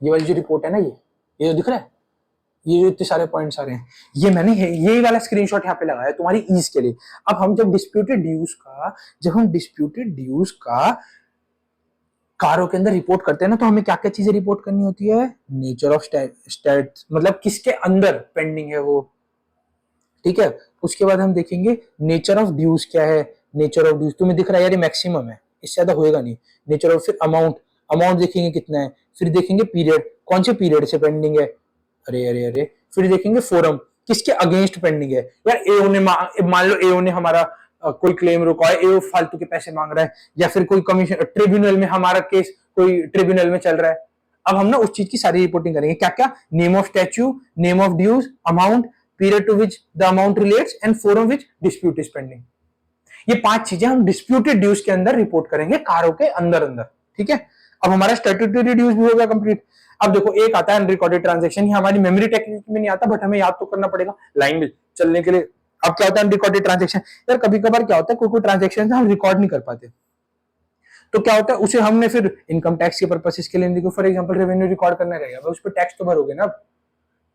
ये वाली जो रिपोर्ट है ना, ये जो दिख रहा है, ये जो इतने सारे पॉइंट्स आ रहे हैं, ये मैंने ये वाला स्क्रीनशॉट यहाँ पे लगाया तुम्हारी ईज के लिए। अब हम जब डिस्प्यूटेड ड्यूज का कारों के अंदर रिपोर्ट करते हैं ना, तो हमें क्या क्या चीजें रिपोर्ट करनी होती है? नेचर ऑफ स्टेट, मतलब किसके अंदर पेंडिंग है वो, ठीक है। उसके बाद हम देखेंगे नेचर ऑफ ड्यूज क्या है। नेचर ऑफ ड्यूज तुम्हें दिख रहा है यार, ये मैक्सिमम है, इससे ज्यादा होएगा नहीं। नेचर ऑफ, फिर अमाउंट देखेंगे कितना है, फिर देखेंगे पीरियड, कौन से पीरियड से पेंडिंग है, अरे अरे अरे, फिर देखेंगे फोरम, किसके अगेंस्ट पेंडिंग है। यार एओ ने, मान लो एओ ने हमारा कोई क्लेम रुका है, एओ फालतू के पैसे मांग रहा है, या फिर कोई कमीशन ट्रिब्यूनल में हमारा केस कोई ट्रिब्यूनल में चल रहा है, अब हम ना उस चीज की सारी रिपोर्टिंग करेंगे। क्या क्या? Name of statute, name of dues, amount, period to which the amount relates and forum which dispute is pending. ये 5 चीजें हम डिस्प्यूटेड ड्यूज के अंदर रिपोर्ट करेंगे, कारों के अंदर अंदर। ठीक है, अब हमारा स्टैट्यूटरी ड्यूज भी हो गया कंप्लीट। अब देखो एक आता है अनरिकॉर्डेड ट्रांजैक्शन, ये हमारी मेमोरी टेक्निक में नहीं आता, बट हमें याद तो करना पड़ेगा लाइन में चलने के लिए। अब क्या होता है अनरिकॉर्डेड ट्रांजैक्शन? यार कभी कभार क्या होता है, कोई ट्रांजैक्शन हम रिकॉर्ड नहीं कर पाते, तो क्या होता है उसे हमने फिर इनकम टैक्स के पर्पस के लिए, फॉर एग्जांपल रेवेन्यू रिकॉर्ड करना रहेगा, उस पर टैक्स तो भरोगे ना।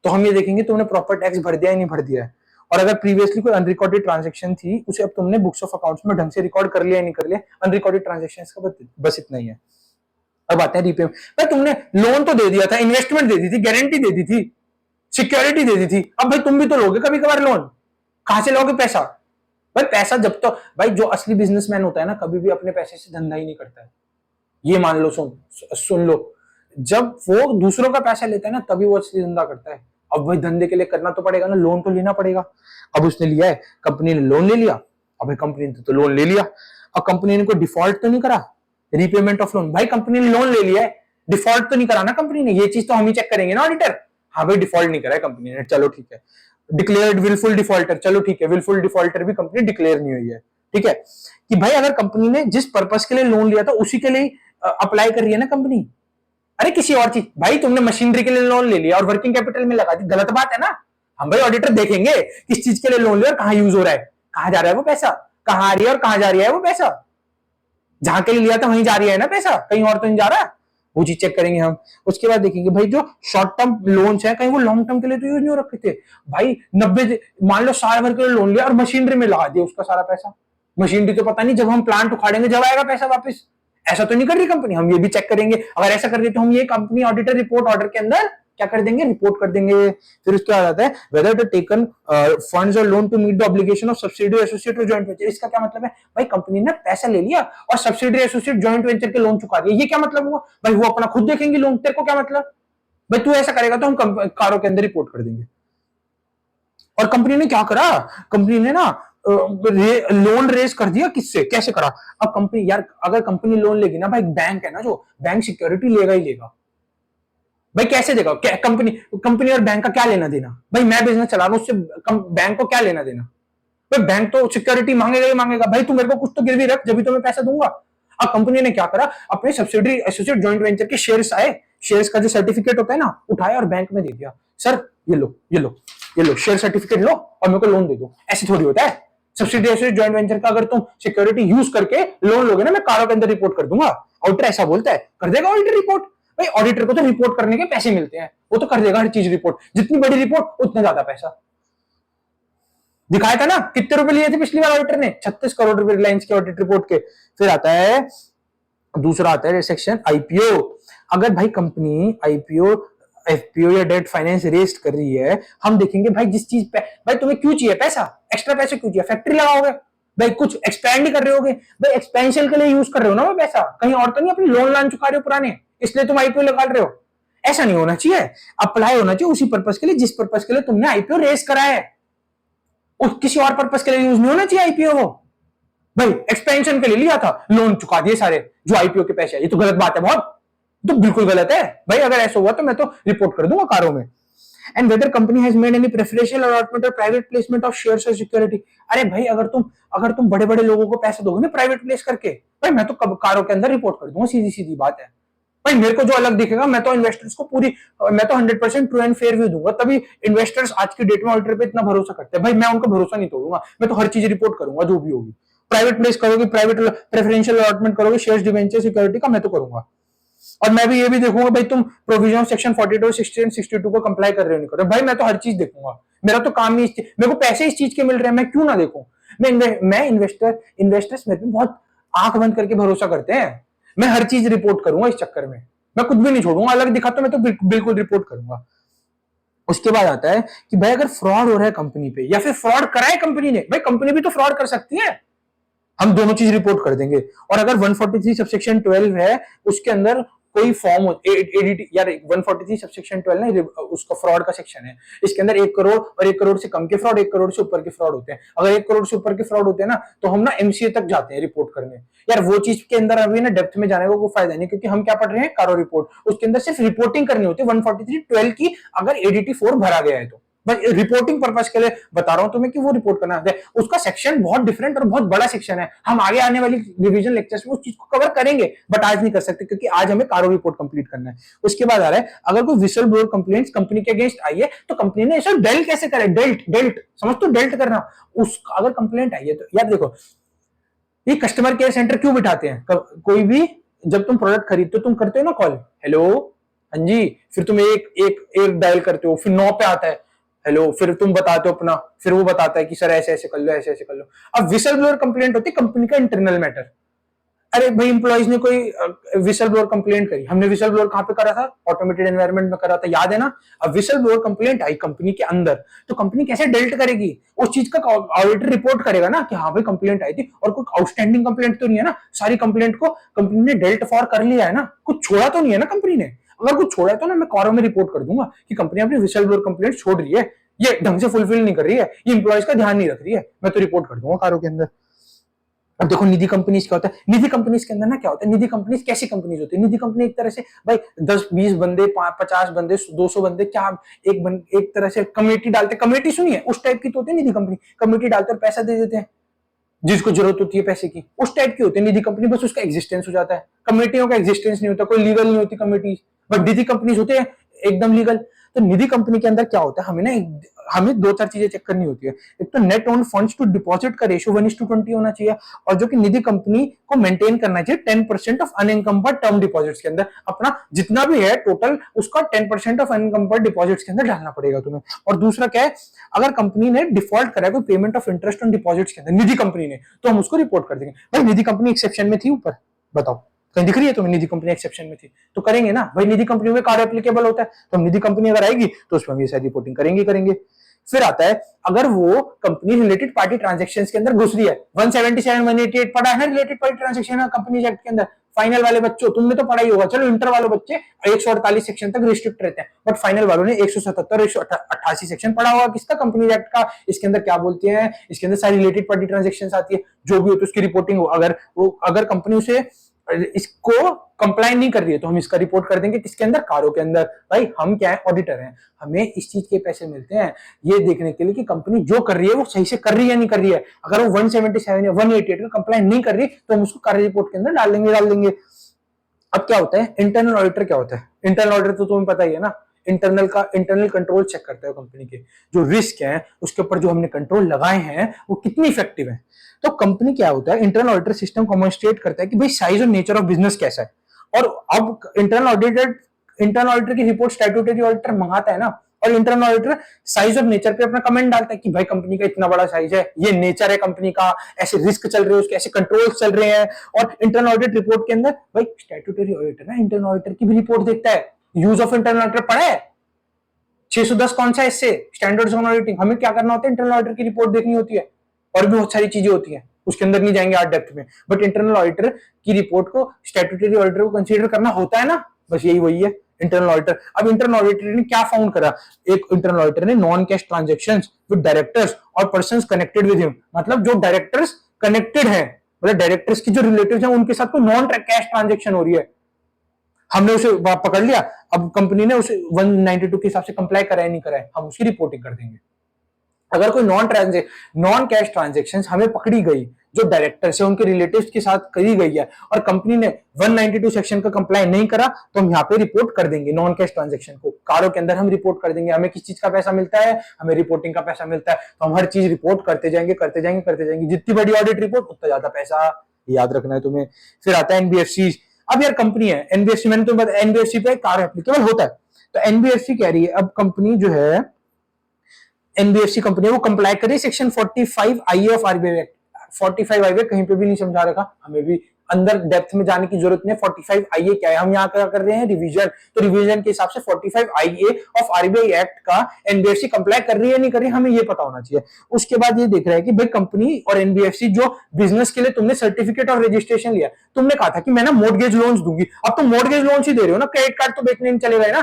तो हम ये देखेंगे तुमने प्रॉपर टैक्स भर दिया या नहीं भर दिया है। और अगर प्रीवियसली कोई अनरिकॉर्डेड ट्रांजैक्शन थी, उसे अब तुमने बुक्स ऑफ अकाउंट्स में ढंग से रिकॉर्ड कर लिया या नहीं कर लिया। अनरिकॉर्डेड ट्रांजैक्शंस का बस इतना ही है। अब आते हैं रीपेमेंट। भाई तुमने लोन तो दे दिया था, इन्वेस्टमेंट दे दी थी, गारंटी दे दी थी, सिक्योरिटी दे दी थी, अब भाई तुम भी तो लोगे कभी कभार लोन, कहां से लोगे पैसा? भाई पैसा जब तो, भाई जो असली बिजनेसमैन होता है ना, कभी भी अपने पैसे से धंधा ही नहीं करता है, ये मान लो, सुन लो। जब वो दूसरों का पैसा लेता है ना, तभी वो असली धंधा करता है। अब वही धंधे के लिए करना तो पड़ेगा ना, लोन तो लेना पड़ेगा। अब उसने लिया है, कंपनी ने लोन ले लिया, अब कंपनी ने तो लोन ले लिया, अब कंपनी ने कोई डिफॉल्ट तो नहीं करा, रीपेमेंट ऑफ लोन। भाई कंपनी ने लोन ले लिया है, डिफॉल्ट तो नहीं करा ना कंपनी ने, ये चीज तो हम ही चेक करेंगे ना ऑडिटर। हाँ भाई डिफॉल्ट नहीं करा है कंपनी ने, चलो ठीक है। डिक्लेयर्ड विलफुल डिफॉल्टर, चलो ठीक है, विलफुल डिफॉल्टर भी कंपनी डिक्लेयर नहीं हुई है। ठीक है, कि भाई अगर कंपनी ने जिस पर्पस के लिए लोन लिया था उसी के लिए अप्लाई कर रही है ना कंपनी। अरे किसी और चीज, भाई तुमने मशीनरी के लिए लोन ले लिया और वर्किंग कैपिटल में लगा दी, गलत बात है ना। हम भाई ऑडिटर देखेंगे किस चीज के लिए लोन लिया और कहां यूज हो रहा है, कहां जा रहा है वो पैसा, कहां आ रही है और कहां जा रही है वो पैसा। जहां के लिए लिया था वहीं जा रही है ना पैसा, कहीं और तो नहीं जा रहा, वो चीज चेक करेंगे हम। उसके बाद देखेंगे भाई जो शॉर्ट टर्म लोन्स है, कहीं वो लॉन्ग टर्म के लिए तो यूज नहीं हो रखे थे। भाई 90 मान लो साल भर के लिए लोन लिया और मशीनरी में लगा दिया उसका सारा पैसा। मशीनरी तो पता नहीं जब हम प्लांट उखाड़ेंगे जब आएगा पैसा वापस, ऐसा तो नहीं कर रही कंपनी। हम ये भी चेक करेंगे, अगर ऐसा कर रही तो हम ये कंपनी ऑडिटर रिपोर्ट ऑर्डर के अंदर क्या कर देंगे, रिपोर्ट कर देंगे। फिर उसके बाद आता है वेदर द टेकन फंड्स और loan to meet the obligation of subsidiary associate और जॉइंट वेंचर। इसका क्या मतलब है? भाई कंपनी ने पैसा ले लिया और सब्सिडियरी एसोसिएट जॉइंट वेंचर के लोन चुका दिया, ये क्या मतलब हुआ? भाई वो अपना खुद देखेंगे लोन, तेरे को क्या मतलब? भाई तू ऐसा करेगा तो हम कारों के अंदर रिपोर्ट कर देंगे। और कंपनी ने क्या करा, कंपनी ने ना लोन रेज कर दिया, किससे, कैसे करा? अब कंपनी, यार अगर कंपनी लोन लेगी ना, भाई बैंक है ना, जो बैंक सिक्योरिटी लेगा ही लेगा। भाई कैसे देगा? कंपनी और बैंक का क्या लेना देना? भाई मैं बिजनेस चला रहा हूं, उससे बैंक को क्या लेना देना? भाई बैंक तो सिक्योरिटी मांगेगा ही मांगेगा, भाई तू मेरे को कुछ तो गिरवी रख जब भी तो मैं पैसा दूंगा। अब कंपनी ने क्या करा, अपने सब्सिडरी एसोसिएट जॉइंट वेंचर के शेयर्स आए, शेयर्स का जो सर्टिफिकेट होता है ना, उठाया और बैंक में दे दिया, सर ये लो ये लो ये लो शेयर सर्टिफिकेट लो और मेरे को लोन दे दो। ऐसे थोड़ी होता है। सब्सिडरी एसोसिएट जॉइंट वेंचर का अगर तुम सिक्योरिटी यूज करके लोन लोगे ना, मैं कारों के अंदर रिपोर्ट कर दूंगा। ऑडिटर ऐसा बोलता है, कर देगा ऑडिटर रिपोर्ट। भाई ऑडिटर को तो रिपोर्ट करने के पैसे मिलते हैं, वो तो कर देगा हर चीज रिपोर्ट, जितनी बड़ी रिपोर्ट उतना ज्यादा पैसा। दिखाया था ना कितने रुपए लिए थे पिछली बार ऑडिटर ने, 36 करोड़ रुपए रिलायंस के ऑडिट रिपोर्ट के। फिर आता है दूसरा, आता है सेक्शन आईपीओ। अगर भाई कंपनी आईपीओ, एफपीओ या डेट फाइनेंस रेस्ट कर रही है, हम देखेंगे भाई जिस चीज पे, भाई तुम्हें क्यों चाहिए पैसा, एक्स्ट्रा पैसे क्यों चाहिए? फैक्ट्री लगाओगे, भाई कुछ एक्सपेंड कर रहे होगे, भाई एक्सपेंशन के लिए यूज कर रहे हो ना वो पैसा, कहीं और तो नहीं अपनी लोन चुका रहे हो पुराने, इसलिए तुम आईपीओ लगा रहे हो। ऐसा नहीं होना चाहिए, अप्लाई होना चाहिए उसी पर्पज के लिए जिस पर्पज के लिए तुमने आईपीओ रेस करा है, किसी और पर्पज के लिए यूज नहीं होना चाहिए आईपीओ। वो भाई एक्सपेंशन के लिए लिया था, लोन चुका दिए सारे जो आईपीओ के पैसे, ये तो गलत बात है, बहुत तो बिल्कुल गलत है भाई। अगर ऐसा हुआ तो मैं तो रिपोर्ट कर दूंगा कारों में। And weather company has made any preferential allotment और प्राइवेट प्लेसमेंट ऑफ शेयर्स और सिक्योरिटी। अरे भाई अगर तुम बड़े बड़े लोगों को पैसा दोगे ना प्राइवेट प्लेस करके, भाई मैं तो कारों के अंदर रिपोर्ट कर दूंगा, सीधी सीधी बात है। भाई मेरे को जो अलग दिखेगा, मैं तो इन्वेस्टर्स को मैं तो 100% ट्रू एंड फेयर व्यू दूंगा, तभी इन्वेस्टर्स आज की डेट में ऑडिटर पे इतना भरोसा करते हैं। भाई मैं उनका भरोसा नहीं तोड़ूंगा, मैं तो हर चीज रिपोर्ट करूंगा जो भी होगी। प्राइवेट प्लेस करोगे, प्राइवेट प्रेफरेंशियल अलॉटमेंट करोगे, शेयर्स डिवेंचर सिक्योरिटी का, मैं तो करूंगा। और मैं भी ये भी देखूंगा भाई तुम प्रोविजन सेक्शन 42, 60 एंड 62 को कंप्लाई कर रहे हो नहीं कर रहे। भाई मैं तो हर चीज देखूंगा, मेरा तो काम ही, मेरे को पैसे इस चीज के मिल रहे हैं, मैं क्यों ना देखूं। मैं इन्वेस्टर्स मेरे पे बहुत आंख बंद करके भरोसा करते हैं, मैं हर चीज रिपोर्ट करूंगा इस चक्कर में, मैं कुछ भी नहीं छोड़ूंगा, अलग दिखा तो मैं तो बिल्कुल रिपोर्ट करूंगा। उसके बाद आता है कि भाई अगर फ्रॉड हो रहा है कंपनी पे या फिर फ्रॉड करा है कंपनी ने, भाई कंपनी भी तो फ्रॉड कर सकती है, हम दोनों चीज रिपोर्ट कर देंगे। और अगर 143 सबसेक्शन 12 है उसके अंदर कोई फॉर्म एडीटी यार 143 सबसेक्शन 12 ना उसका फ्रॉड का सेक्शन है, इसके अंदर 1 करोड़ और 1 करोड़ से कम के फ्रॉड, 1 करोड़ से ऊपर के फ्रॉड होते हैं। अगर 1 करोड़ से ऊपर के फ्रॉड होते हैं ना तो हम ना एमसीए तक जाते हैं रिपोर्ट करने। यार वो चीज के अंदर अभी ना डेप्थ में जाने का कोई फायदा नहीं, क्योंकि हम क्या पढ़ रहे हैं, कारो रिपोर्ट, उसके अंदर सिर्फ रिपोर्टिंग करनी होती है 143 12 की, अगर एडीटी 4 भरा गया है तो बस रिपोर्टिंग पर्पस के लिए बता रहा हूं तुम्हें कि वो रिपोर्ट करना है। उसका सेक्शन बहुत डिफरेंट और बहुत बड़ा सेक्शन है, हम आगे आने वाली रिवीजन लेक्चर्स में उस चीज को कवर करेंगे, बट आज नहीं कर सकते क्योंकि आज हमें कारो रिपोर्ट कंप्लीट करना है। उसके बाद आ रहा है, अगर कोई विसल ब्लोअर कंप्लेंट्स कंपनी के अगेंस्ट आई है तो कंपनी ने इसे डेल्ट कैसे करे, डेल्ट समझ तो, डेल्ट करना। उस अगर कंप्लेंट आई है तो यार देखो, ये कस्टमर केयर सेंटर क्यों बिठाते हैं, कोई भी जब तुम प्रोडक्ट खरीदते हो तुम करते हो ना कॉल, हेलो हाँ जी, फिर तुम एक डायल करते हो, फिर 9 पे आता है हेलो, फिर तुम बताते हो अपना, फिर वो बताता है कि सर ऐसे ऐसे कर लो, ऐसे ऐसे कर लो। अब विसल ब्लोअर कंप्लेंट होती है कंपनी का इंटरनल मैटर। अरे भाई एम्प्लॉइज ने कोई विसल ब्लोअर कंप्लेंट करी, हमने विसल ब्लोअर कहां पे करा था, ऑटोमेटेड एनवायरनमेंट में करा था, याद है ना। अब विसल ब्लोअर कंप्लेंट आई कंपनी के अंदर, तो कंपनी कैसे डेल्ट करेगी, उस चीज का ऑडिटर रिपोर्ट करेगा ना कि हाँ भाई कंप्लेंट आई थी, और कोई आउटस्टैंडिंग कंप्लेंट तो नहीं है ना, सारी कंप्लेंट को कंपनी ने डेल्ट फॉर कर लिया है ना, कुछ छोड़ा तो नहीं है ना कंपनी ने। अगर कुछ छोड़ा है तो ना मैं कारो में रिपोर्ट कर दूंगा कि कंपनी अपनी विसल ब्लोअर कंप्लेंट छोड़ रही है, ये ढंग से फुलफिल नहीं कर रही है, ये इंप्लॉइज का ध्यान नहीं रख रही है, मैं तो रिपोर्ट कर दूंगा कारो के अंदर। अब देखो निधि कंपनीज क्या होता है, निधि कंपनीज के अंदर ना क्या होता है, निधि कंपनीज कैसी कंपनीज होती है, निधि कंपनी एक तरह से भाई 10-20 बंदे 50 बंदे 200 बंदे क्या एक तरह से कमेटी डालते, कमेटी सुनिए उस टाइप की तो होती है निधि कंपनी, कमेटी डालते और पैसा दे देते हैं जिसको जरूरत होती है पैसे की, उस टाइप की होती है निधि कंपनी, बस उसका एग्जिस्टेंस हो जाता है। कमेटियों का एग्जिस्टेंस नहीं होता, कोई लीगल नहीं होती कमेटी, बट निधि कंपनीज होते हैं एकदम लीगल। तो निधि कंपनी के अंदर क्या होता है, हमें 2-4 चीजें चेक करनी होती है। एक तो net own funds to deposit का रेशियो 1:20 होना चाहिए, और जो कि निधि कंपनी को मेंटेन करना चाहिए 10% ऑफ अनइंकम्बर्ड टर्म डिपॉजिट्स के अंदर, अपना जितना भी है टोटल उसका 10% ऑफ अनइंकम्बर्ड डिपॉजिट्स के अंदर डालना पड़ेगा तुम्हें। और दूसरा क्या है, अगर कंपनी ने डिफॉल्ट करा कोई payment of interest on deposits के अंदर निधि कंपनी ने, तो हम उसको रिपोर्ट कर देंगे। भाई निधि कंपनी एक्सेप्शन में थी ऊपर, बताओ कहीं दिख रही है तुम्हें निधि कंपनी एक्सेप्शन में थी, तो करेंगे ना भाई, निधि कंपनी में कार्य एप्लीकेबल होता है, तो हम निधि कंपनी अगर आएगी तो उसमें हम ये सारी रिपोर्टिंग करेंगे। फिर आता है, अगर वो कंपनी रिलेटेड पार्टी ट्रांजैक्शंस के अंदर घुस रही है, 177 188 पढ़ा है ना related party transaction companies act के अंदर, फाइनल वाले बच्चों तुमने तो पढ़ा ही होगा, चलो इंटर वाले बच्चे 148 सेक्शन तक रिस्ट्रिक्ट रहते हैं, बट फाइनल वालों ने 177 188 सेक्शन पढ़ा होगा किसका, कंपनी एक्ट का। इसके अंदर क्या बोलते हैं, इसके अंदर सारी रिलेटेड पार्टी ट्रांजैक्शंस आती है, जो भी हो तो उसकी रिपोर्टिंग हो, अगर कंपनी उसे इसको कंप्लाई नहीं कर रही है तो हम इसका रिपोर्ट कर देंगे किसके अंदर, कारो के अंदर। भाई हम क्या है, ऑडिटर हैं, हमें इस चीज के पैसे मिलते हैं ये देखने के लिए कि कंपनी जो कर रही है वो सही से कर रही है नहीं कर रही है। अगर वो 177 या 188 का कंप्लाई नहीं कर रही तो हम उसको कार्य रिपोर्ट के अंदर डाल देंगे। अब क्या होता है, इंटरनल ऑडिटर क्या होता है, इंटरनल ऑडिटर तो तुम्हें पता ही है ना, इंटरनल कंट्रोल चेक करता है कंपनी के जो रिस्क है उसके ऊपर जो हमने कंट्रोल लगाए हैं वो कितनी इफेक्टिव है। तो कंपनी क्या होता है, इंटरनल ऑडिटर सिस्टम को डेमोंस्ट्रेट करता है कि भाई साइज और नेचर ऑफ बिजनेस कैसा है। और अब इंटरनल ऑडिटर की रिपोर्ट स्टैट्यूटरी ऑडिटर मंगाता है ना, और इंटरनल ऑडिटर साइज और नेचर पे अपना कमेंट डालता है कि भाई कंपनी का इतना बड़ा साइज है, ये नेचर है कंपनी का, ऐसे रिस्क चल रहे हैं उसके, ऐसे कंट्रोल चल रहे हैं। और इंटरनल ऑडिट रिपोर्ट के अंदर भाई स्टैट्यूटरी ऑडिटर ना इंटरनल ऑडिटर की भी रिपोर्ट देखता है। यूज ऑफ इंटरनल ऑडिटर पढ़ा है 610 कौन सा, इससे स्टैंडर्ड्स ऑन ऑडिटिंग। हमें क्या करना होता है, इंटरनल ऑडिटर की रिपोर्ट देखनी होती है, और भी बहुत सारी चीजें होती है, उसके अंदर नहीं जाएंगे आज डेप्थ में, बट इंटरनल ऑडिटर की रिपोर्ट को स्टैट्यूटरी ऑडिटर को कंसीडर करना होता है ना, बस यही वही है इंटरनल ऑडिटर। अब इंटरनल ऑडिटर ने क्या फाउंड करा, एक इंटरनल ऑडिटर ने non cash transactions with directors और पर्संस कनेक्टेड विद हिम, मतलब जो डायरेक्टर्स कनेक्टेड हैं, मतलब डायरेक्टर्स की जो रिलेटिव्स हैं उनके साथ कोई नॉन कैश ट्रांजैक्शन हो रही है, हमने उसे पकड़ लिया। अब कंपनी ने उसे 192 के हिसाब से कंप्लाई कराया नहीं कराया, हम उसकी रिपोर्टिंग कर देंगे। अगर कोई नॉन कैश ट्रांजैक्शन हमें पकड़ी गई जो डायरेक्टर से उनके रिलेटिव्स के साथ करी गई है और कंपनी ने 192 सेक्शन का कंप्लाई नहीं करा, तो हम यहाँ पे रिपोर्ट कर देंगे नॉन कैश ट्रांजैक्शन को, कारो के अंदर हम रिपोर्ट कर देंगे। हमें किस चीज का पैसा मिलता है, हमें रिपोर्टिंग का पैसा मिलता है, तो हम हर चीज रिपोर्ट करते जाएंगे। जितनी बड़ी ऑडिट रिपोर्ट उतना ज्यादा पैसा, याद रखना है तुम्हें। फिर आता है एनबीएफसी। अब यार कंपनी है एनबीएफसी, मैंने तो बताया एनबीएफसी पे कार एप्लीकेबल होता है, तो एनबीएफसी कह रही है अब कंपनी जो है एनबीएफसी कंपनी वो कंप्लाई करे सेक्शन 45 आईए ऑफ आरबीआई एक्ट। 45 आईए कहीं पे भी नहीं समझा रखा, हमें भी अंदर डेप्थ में जाने की जरूरत नहीं। 45 आईए क्या है, हम यहाँ क्या कर रहे हैं, रिवीजन। तो रिवीजन के हिसाब से 45 आईए ऑफ आरबीआई एक्ट का एनबीएफसी कंप्लाई कर रही है नहीं कर रही, हमें ये पता होना चाहिए। उसके बाद ये देख रहा है कि भाई कंपनी और एनबीएफसी जो बिजनेस के लिए तुमने सर्टिफिकेट ऑफ रजिस्ट्रेशन लिया, तुमने कहा था कि मैं ना मोर्गेज लोन्स दूंगी, अब तुम मोर्गेज लोन्स ही दे रहे हो ना, क्रेडिट कार्ड तो बेचने नहीं चलेगा ना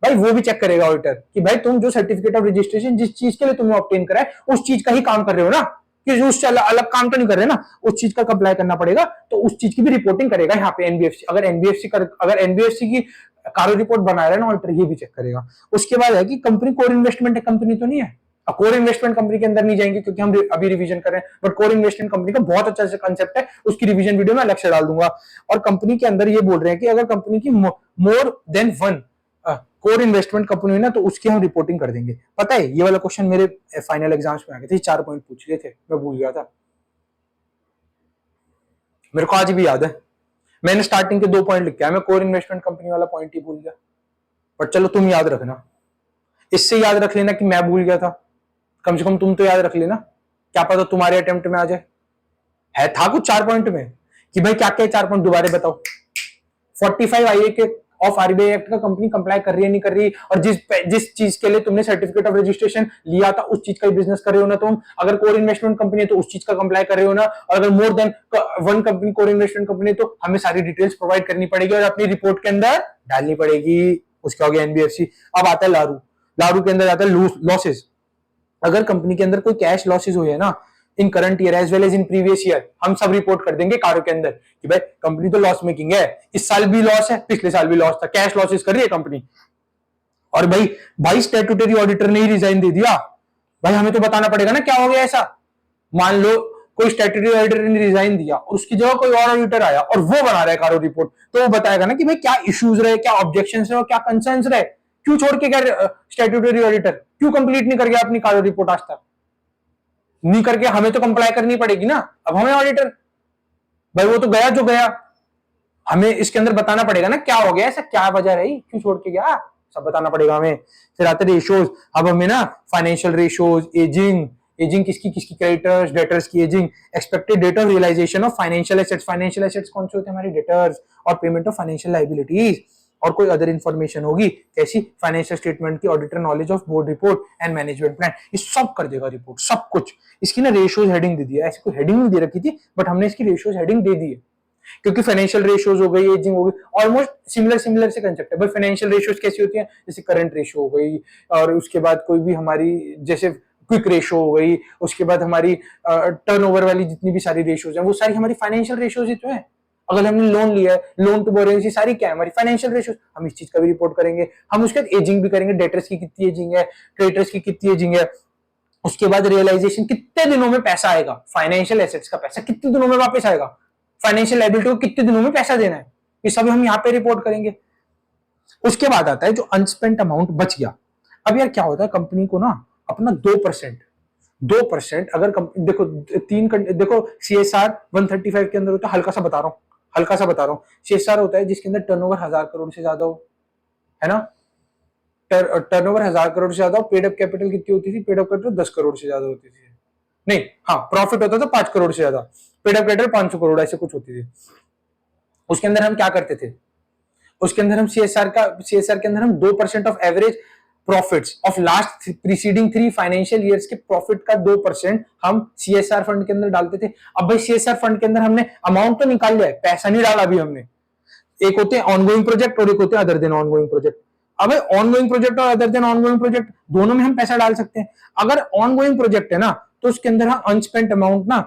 भाई। वो भी चेक करेगा ऑडिटर कि भाई तुम जो सर्टिफिकेट ऑफ रजिस्ट्रेशन जिस चीज के लिए तुमने ऑब्टेन करा है उस चीज का ही काम कर रहे हो ना, कि उससे अलग काम तो नहीं कर रहे ना, उस चीज का कंप्लाई करना पड़ेगा। तो उस चीज की भी रिपोर्टिंग करेगा यहाँ पे एनबीएफसी। अगर एनबीएफसी की कार्य रिपोर्ट बना रहा है ना ऑडिटर, ये भी चेक करेगा। उसके बाद है कि कंपनी कोर इन्वेस्टमेंट कंपनी तो नहीं है। कोर इन्वेस्टमेंट कंपनी के अंदर नहीं जाएंगे क्योंकि हम अभी रिवीजन कर रहे हैं, बट कोर इन्वेस्टमेंट कंपनी का बहुत अच्छा कंसेप्ट है, उसकी रिवीजन वीडियो में अलग से डाल दूंगा। और कंपनी के अंदर ये बोल रहे हैं कि अगर कंपनी की more than one core investment company है ना, तो उसकी हम रिपोर्टिंग कर देंगे। पता है ये वाला क्वेश्चन मेरे फाइनल एग्जाम्स में आ गए थे, 4 पॉइंट पूछ लिए थे, मैं भूल गया था, मेरे को आज भी याद है। मैंने स्टार्टिंग के 2 पॉइंट लिखे हैं, मैं कोर इन्वेस्टमेंट कंपनी वाला पॉइंट ही भूल गया। बट चलो तुम याद रखना, इससे याद रख लेना कि मैं भूल गया था, कम से कम तुम तो याद रख लेना, क्या पता तुम्हारे अटेम्प्ट में आ जाए। है था कुछ 4 पॉइंट में कि भाई क्या क्या 4 पॉइंट दोबारा बताओ। 45 आईए के ऑफ आरबीआई एक्ट का कंपनी कंप्लाई कर रही है नहीं कर रही, और जिस चीज के लिए तुमने सर्टिफिकेट ऑफ रजिस्ट्रेशन लिया था उस चीज का बिजनेस कर रहे हो ना तुम। अगर कोर इन्वेस्टमेंट कंपनी है तो उस चीज का कंप्लाई कर रहे हो ना, और अगर more than one company core investment company है तो हमें सारी डिटेल्स प्रोवाइड करनी पड़ेगी और अपनी रिपोर्ट के अंदर डालनी पड़ेगी। उसके हो गया एनबीएफसी। अब आता है लारू। लारू के अंदर आता है लॉसेस। अगर कंपनी के अंदर कोई कैश लॉसेस हुए है ना in current year as well as in previous year, हम सब रिपोर्ट कर देंगे कारों के अंदर कि भाई कंपनी तो लॉस मेकिंग है, इस साल भी लॉस है, पिछले साल भी लॉस था, कैश लॉसेस कर रही है कंपनी। और भाई स्टैट्यूटरी ऑडिटर ने ही रिजाइन दे दिया, भाई हमें तो बताना पड़ेगा ना क्या हो गया ऐसा। मान लो कोई स्टैट्यूटरी ऑडिटर ने रिजाइन दिया और उसकी जगह कोई और ऑडिटर आया और वो बना रहा है कारो रिपोर्ट, तो वो बताएगा ना कि भाई क्या इश्यूज रहे, क्या ऑब्जेक्शंस रहे और क्या कंसर्न्स रहे, क्यों छोड़ के गया स्टैट्यूटरी ऑडिटर, क्यों कंप्लीट नहीं कर गया अपनी कारो रिपोर्ट आज तक। नहीं करके हमें तो कंप्लाई करनी पड़ेगी ना, अब हमें ऑडिटर, भाई वो तो गया जो गया, हमें इसके अंदर बताना पड़ेगा ना क्या हो गया ऐसा, क्या वजह रही, क्यों छोड़ के गया, सब बताना पड़ेगा हमें। फिर आते रेशियोज। अब हमें ना फाइनेंशियल रेशियोज, एजिंग किसकी किसकी, क्रेडिटर्स डेटर्स की ageing, expected date of realisation of financial assets. Financial assets कौन से होते हैं हमारे, डेटर्स, और पेमेंट ऑफ फाइनेंशियल लायबिलिटीज, और कोई अदर इंफॉर्मेशन होगी कैसी, फाइनेंशियल स्टेटमेंट की, auditor knowledge of board report and management plan, ये सब कर देगा रिपोर्ट, सब कुछ। इसकी ना रेशियोज हेडिंग दे दी है, ऐसी कोई हेडिंग नहीं दे रखी थी बट हमने इसकी रेशियोज हेडिंग दे दी है, क्योंकि फाइनेंशियल रेशियोज हो गई, एजिंग हो गई, ऑलमोस्ट सिमिलर से कंसेप्ट है। भाई फाइनेंशियल रेशियोज कैसी होती है, जैसे करंट रेशियो हो गई, और उसके बाद कोई भी हमारी जैसे क्विक रेशियो हो गई, उसके बाद हमारी टर्नओवर वाली जितनी भी सारी रेशियोज हैं वो सारी हमारी फाइनेंशियल रेशियोज ही तो है। अगर हमने लोन लिया है, लोन टू बोरोइंग, सारी क्या है हमारी फाइनेंशियल रेशियोज, हम इस चीज का भी रिपोर्ट करेंगे। हम उसके बाद एजिंग भी करेंगे, डेटर्स की कितनी एजिंग है, क्रेडिटर्स की कितनी एजिंग है, उसके बाद रियलाइजेशन कितने दिनों में पैसा आएगा, फाइनेंशियल एसेट्स का पैसा कितने दिनों में वापस आएगा, फाइनेंशियल लायबिलिटी को कितने दिनों में पैसा देना है, ये सब हम यहाँ पे रिपोर्ट करेंगे। उसके बाद आता है जो अनस्पेंट अमाउंट बच गया। अब यार क्या होता है कंपनी को ना अपना 2% अगर देखो देखो सीएसआर 135 के अंदर होता है, हल्का सा बता रहा हूँ सीएसआर होता है जिसके अंदर टर्नओवर 1000 करोड़ से ज्यादा हो, है ना, टर्नओवर 1000 करोड़ से ज्यादा हो। पेड अप कैपिटल कितनी होती थी, पेड अप कैपिटल 10 करोड़ से ज्यादा होती थी, नहीं हाँ प्रॉफिट होता था 5 करोड़ से ज्यादा, पेड अप कैपिटल 500 करोड़ ऐसे कुछ होती थी। उसके अंदर हम क्या करते थे, उसके अंदर हम सीएसआर के अंदर हम 2% of average profits of last preceding 3 financial years के प्रॉफिट का 2% हम सीएसआर फंड के अंदर डालते थे। अब भाई सीएसआर फंड के अंदर हमने अमाउंट तो निकाल लिया है, पैसा नहीं डाला अभी हमने। एक होते हैं ऑनगोइंग प्रोजेक्ट और एक होते हैं अदर देन ऑनगोइंग प्रोजेक्ट। अब ऑनगोइंग प्रोजेक्ट और अदर देन ऑनगोइंग प्रोजेक्ट दोनों में हम पैसा डाल सकते हैं। अगर ऑनगोइंग प्रोजेक्ट है ना तो उसके अंदर हम अनस्पेंट अमाउंट ना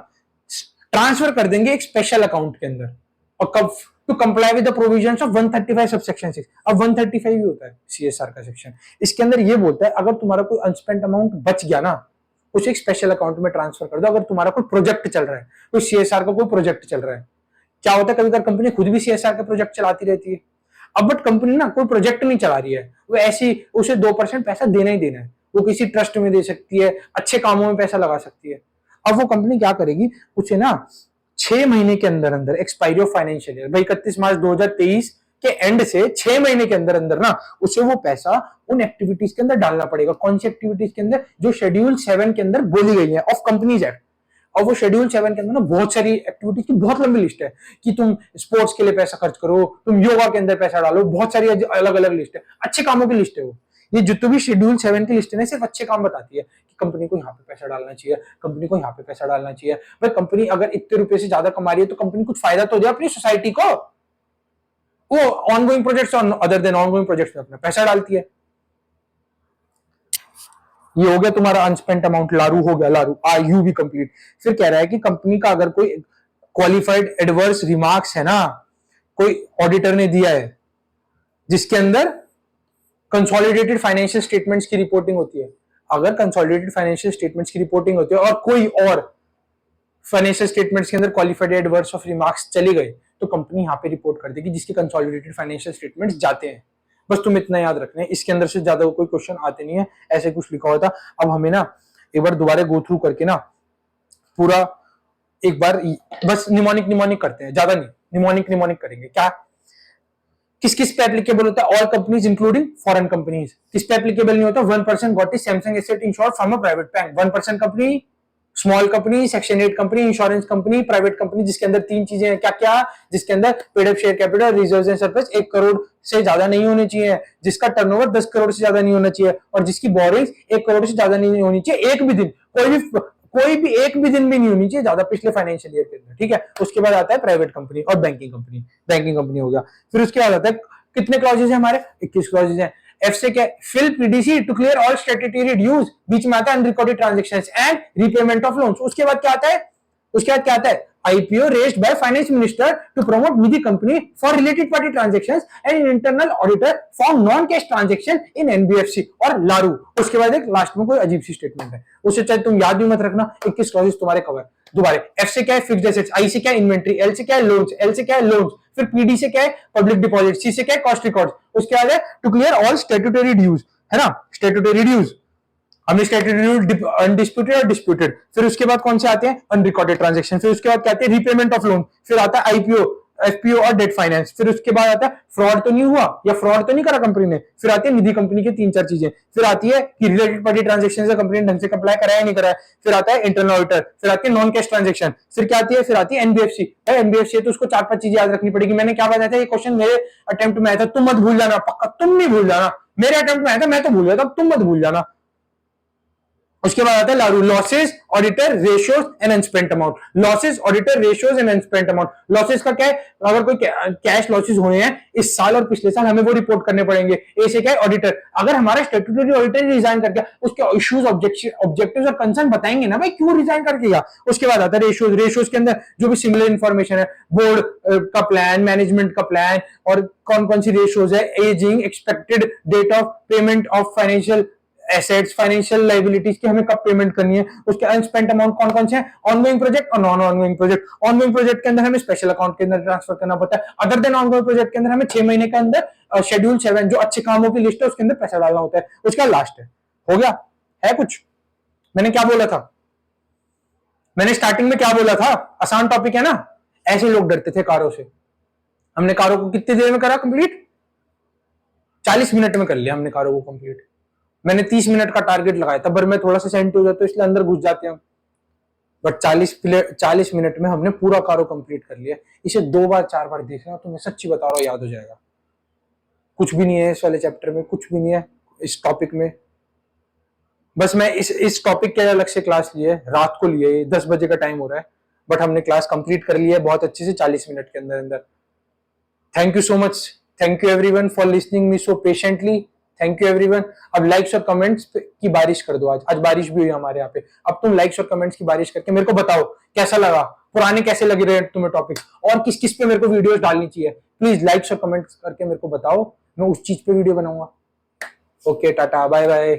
ट्रांसफर कर देंगे एक स्पेशल अकाउंट के अंदर, और कब to comply with the provisions of 135 subsection 6। अब 135 ही होता है सीएसआर का सेक्शन, इसके अंदर ये बोलता है अगर तुम्हारा कोई अनस्पेंट अमाउंट बच गया ना उसे एक स्पेशल अकाउंट में ट्रांसफर कर दो। अगर तुम्हारा कोई प्रोजेक्ट चल रहा है, कोई सीएसआर का कोई प्रोजेक्ट चल रहा है, क्या होता है कभी कभी कंपनी खुद भी सीएसआर का प्रोजेक्ट चलाती रहती है। अब बट कंपनी ना कोई प्रोजेक्ट नहीं चला रही है, वो ऐसी उसे 2% पैसा देना ही देना है, वो किसी ट्रस्ट में दे सकती है, अच्छे कामों में पैसा लगा सकती है। अब वो कंपनी क्या करेगी, उसे ना 6 महीने के अंदर अंदर एक्सपायरी ऑफ फाइनेंशियल ईयर, भाई 31 मार्च 2023 के एंड से 6 महीने के अंदर अंदर ना उसे वो पैसा उन एक्टिविटीज के अंदर डालना पड़ेगा। कौन सी एक्टिविटीज के अंदर, जो शेड्यूल 7 के अंदर बोली गई है ऑफ कंपनीज एक्ट। और वो शेड्यूल 7 के अंदर ना बहुत सारी एक्टिविटी की बहुत लंबी लिस्ट है कि तुम स्पोर्ट्स के लिए पैसा खर्च करो, तुम योगा के अंदर पैसा डालो, बहुत सारी अलग अलग लिस्ट है, अच्छे कामों की लिस्ट है वो। ये जितने भी शेड्यूल 7 की लिस्ट है ना, सिर्फ अच्छे काम बताती है कि कंपनी को यहाँ पे पैसा डालना चाहिए, कंपनी को यहाँ पे पैसा डालना चाहिए। भाई कंपनी अगर इतने रुपए से ज्यादा कमा रही है तो कंपनी कुछ फायदा तो दे अपनी सोसाइटी को। वो ऑनगोइंग प्रोजेक्ट्स और अदर देन ऑनगोइंग प्रोजेक्ट्स में अपना पैसा डालती है। ये हो गया तुम्हारा अनस्पेंट अमाउंट, लारू हो गया, लारू आर यू भी कंप्लीट। फिर कह रहा है कि कंपनी का अगर कोई क्वालिफाइड एडवर्स रिमार्क्स है ना, कोई ऑडिटर ने दिया है जिसके अंदर कंसोलिडेटेड फाइनेंशियल स्टेटमेंट्स की रिपोर्टिंग होती है, अगर कंसोलिडेटेड फाइनेंशियल स्टेटमेंट्स की रिपोर्टिंग होती है और कोई और फाइनेंशियल स्टेटमेंट्स के अंदर क्वालिफाइड एडवर्स ऑफ रिमार्क्स चले गए तो कंपनी यहाँ पे रिपोर्ट कर देगी जिसके कंसोलिडेटेड फाइनेंशियल स्टेटमेंट्स जाते हैं। बस तुम इतना याद रखना है, इसके अंदर से ज्यादा कोई क्वेश्चन आते नहीं है, ऐसे कुछ लिखा होता। अब हमें ना एक बार दोबारा गो थ्रू करके ना पूरा एक बार बस निमोनिक करते हैं, ज्यादा नहीं, निमोनिक करेंगे। क्या किस किस पे एप्लीकेबल होता है? All companies including foreign companies. किस पे एप्लीकेबल नहीं होता? 1% got is Samsung asset insured from a private bank. 1% company, small company, section 8 company, insurance company, private company, जिसके अंदर तीन चीजें हैं। क्या क्या? जिसके अंदर paid up share capital, reserves and surplus 1 crore से ज्यादा नहीं होने चाहिए, जिसका टर्नओवर 10 करोड़ से ज्यादा नहीं होना चाहिए, और जिसकी बोरिंग्स 1 करोड़ से ज्यादा नहीं होनी चाहिए एक भी दिन, कोई भी एक भी दिन भी नहीं होनी चाहिए ज्यादा पिछले फाइनेंशियल ईयर के अंदर। ठीक है, उसके बाद आता है प्राइवेट कंपनी और बैंकिंग कंपनी हो गया। फिर उसके बाद आता है कितने क्लॉजेज है हमारे? 21 क्लॉजेज है। एफ से क्या? Fill PDC to clear all statutory dues. बीच में आता है unrecorded transactions and repayment of loans. उसके बाद क्या आता है? IPO raised by finance minister to promote Nidhi company for related party transactions and internal auditor for non-cash transaction in NBFC और लारू। उसके बाद एक लास्ट में कोई अजीब सी स्टेटमेंट है, उसे चाहे तुम याद भी मत रखना। 21 क्लॉजेस तुम्हारे कवर। दोबारा एफ से क्या है? फिक्स्ड एसेट्स, आई से क्या है? इन्वेंट्री, एल से क्या है? लोन्स, एल से क्या है? लोन्स, फिर पीडी से क्या है? पब्लिक डिपॉजिट, सी से क्या है? कॉस्ट रिकॉर्ड्स, उसके बाद है to clear all statutory dues, है ना, स्टैट्यूटरी ड्यूज। हमने स्टैट्यूटरी अनडिस्प्यूटेड और डिस्प्यूटेड। फिर उसके बाद कौन से आते हैं? Unrecorded transaction. फिर उसके बाद क्या आते हैं? Repayment of loan. फिर आता है IPO, FPO और डेट फाइनेंस। फिर उसके बाद आता है फ्रॉड तो नहीं हुआ या फ्रॉड तो नहीं करा कंपनी ने। फिर आती है निधि कंपनी की 3-4 चीजें। फिर आती है कि रिलेटेड पार्टी ट्रांजैक्शन से कंपनी ने ढंग से कंप्लाई कराया नहीं कराया। फिर आता है इंटरनल ऑडिटर। फिर आती है नॉन कैश ट्रांजैक्शन। फिर क्या आती है? फिर आती है NBFC। NBFC है तो उसको 4-5 चीजें याद रखनी पड़ेगी। मैंने क्या बताया था? ये क्वेश्चन मेरे अटेम्प्ट में आया था, तुम मत भूल जाना, पक्का तुम नहीं भूल जाना। मेरे अटेम्प्ट में आया था, मैं तो भूल गया था, तुम मत भूल जाना। उसके बाद आता है लारू, losses, auditor, ratios and unspent amount. Losses, auditor, ratios and unspent amount. Losses का क्या है? अगर कोई कैश लॉसेस हुए हैं इस साल और पिछले साल, हमें वो रिपोर्ट करने पड़ेंगे। ए से क्या है? ऑडिटर। अगर हमारा स्टैट्यूटरी ऑडिटर रिजाइन करके उसके इश्यूज, ऑब्जेक्टिव्स और कंसर्न बताएंगे ना भाई क्यों रिजाइन करके गया। उसके बाद आता है रेशियोज। रेशियोज के अंदर जो भी सिमिलर इंफॉर्मेशन है, बोर्ड का प्लान, मैनेजमेंट का प्लान, और कौन कौन सी रेशियोज है, ageing, expected date of payment of financial assets, financial liabilities की हमें कब पेमेंट करनी है। उसके अनस्पेंट अमाउंट कौन कौन से हैं? ऑनगोइंग प्रोजेक्ट और non ongoing project. Ongoing project के अंदर हमें स्पेशल अकाउंट के अंदर ट्रांसफर करना पड़ता है। अदर देन ऑनगोइंग प्रोजेक्ट के अंदर हमें 6 महीने के अंदर शेड्यूल 7 जो अच्छे कामों की लिस्ट है उसके अंदर पैसा डालना होता है। उसका लास्ट है। हो गया? है कुछ? मैंने क्या बोला था? मैंने स्टार्टिंग में क्या बोला था? आसान टॉपिक है ना। ऐसे लोग डरते थे कारों से। हमने कारों को कितनी देर में करा कंप्लीट? 40 मिनट में कर लिया हमने कारों को कंप्लीट। मैंने 30 मिनट का टारगेट लगाया था, पर मैं थोड़ा सा सेंट हो जाता इसलिए अंदर घुस जाते हैं। बट 40 मिनट में हमने पूरा कारो कंप्लीट कर लिया। इसे 2 बार 4 बार देखना तो मैं सच्ची बता रहा हूँ याद हो जाएगा। कुछ भी नहीं है इस वाले चैप्टर में, कुछ भी नहीं है इस टॉपिक में। बस मैं इस टॉपिक के अलग से क्लास लिए, रात को लिए, 10 बजे का टाइम हो रहा है, बट हमने क्लास कंप्लीट कर ली है बहुत अच्छे से 40 मिनट के अंदर अंदर। Thank you so much, thank you everyone for listening me so patiently. Thank you everyone. अब लाइक्स और कमेंट्स की बारिश कर दो। आज बारिश भी हुई हमारे यहाँ पे। अब तुम लाइक्स और कमेंट्स की बारिश करके मेरे को बताओ कैसा लगा, पुराने कैसे लगे रहे तुम्हें टॉपिक, और किस किस पे मेरे को वीडियोस डालनी चाहिए। प्लीज लाइक्स और कमेंट्स करके मेरे को बताओ, मैं उस चीज पे वीडियो बनाऊंगा। Okay, tata, bye bye.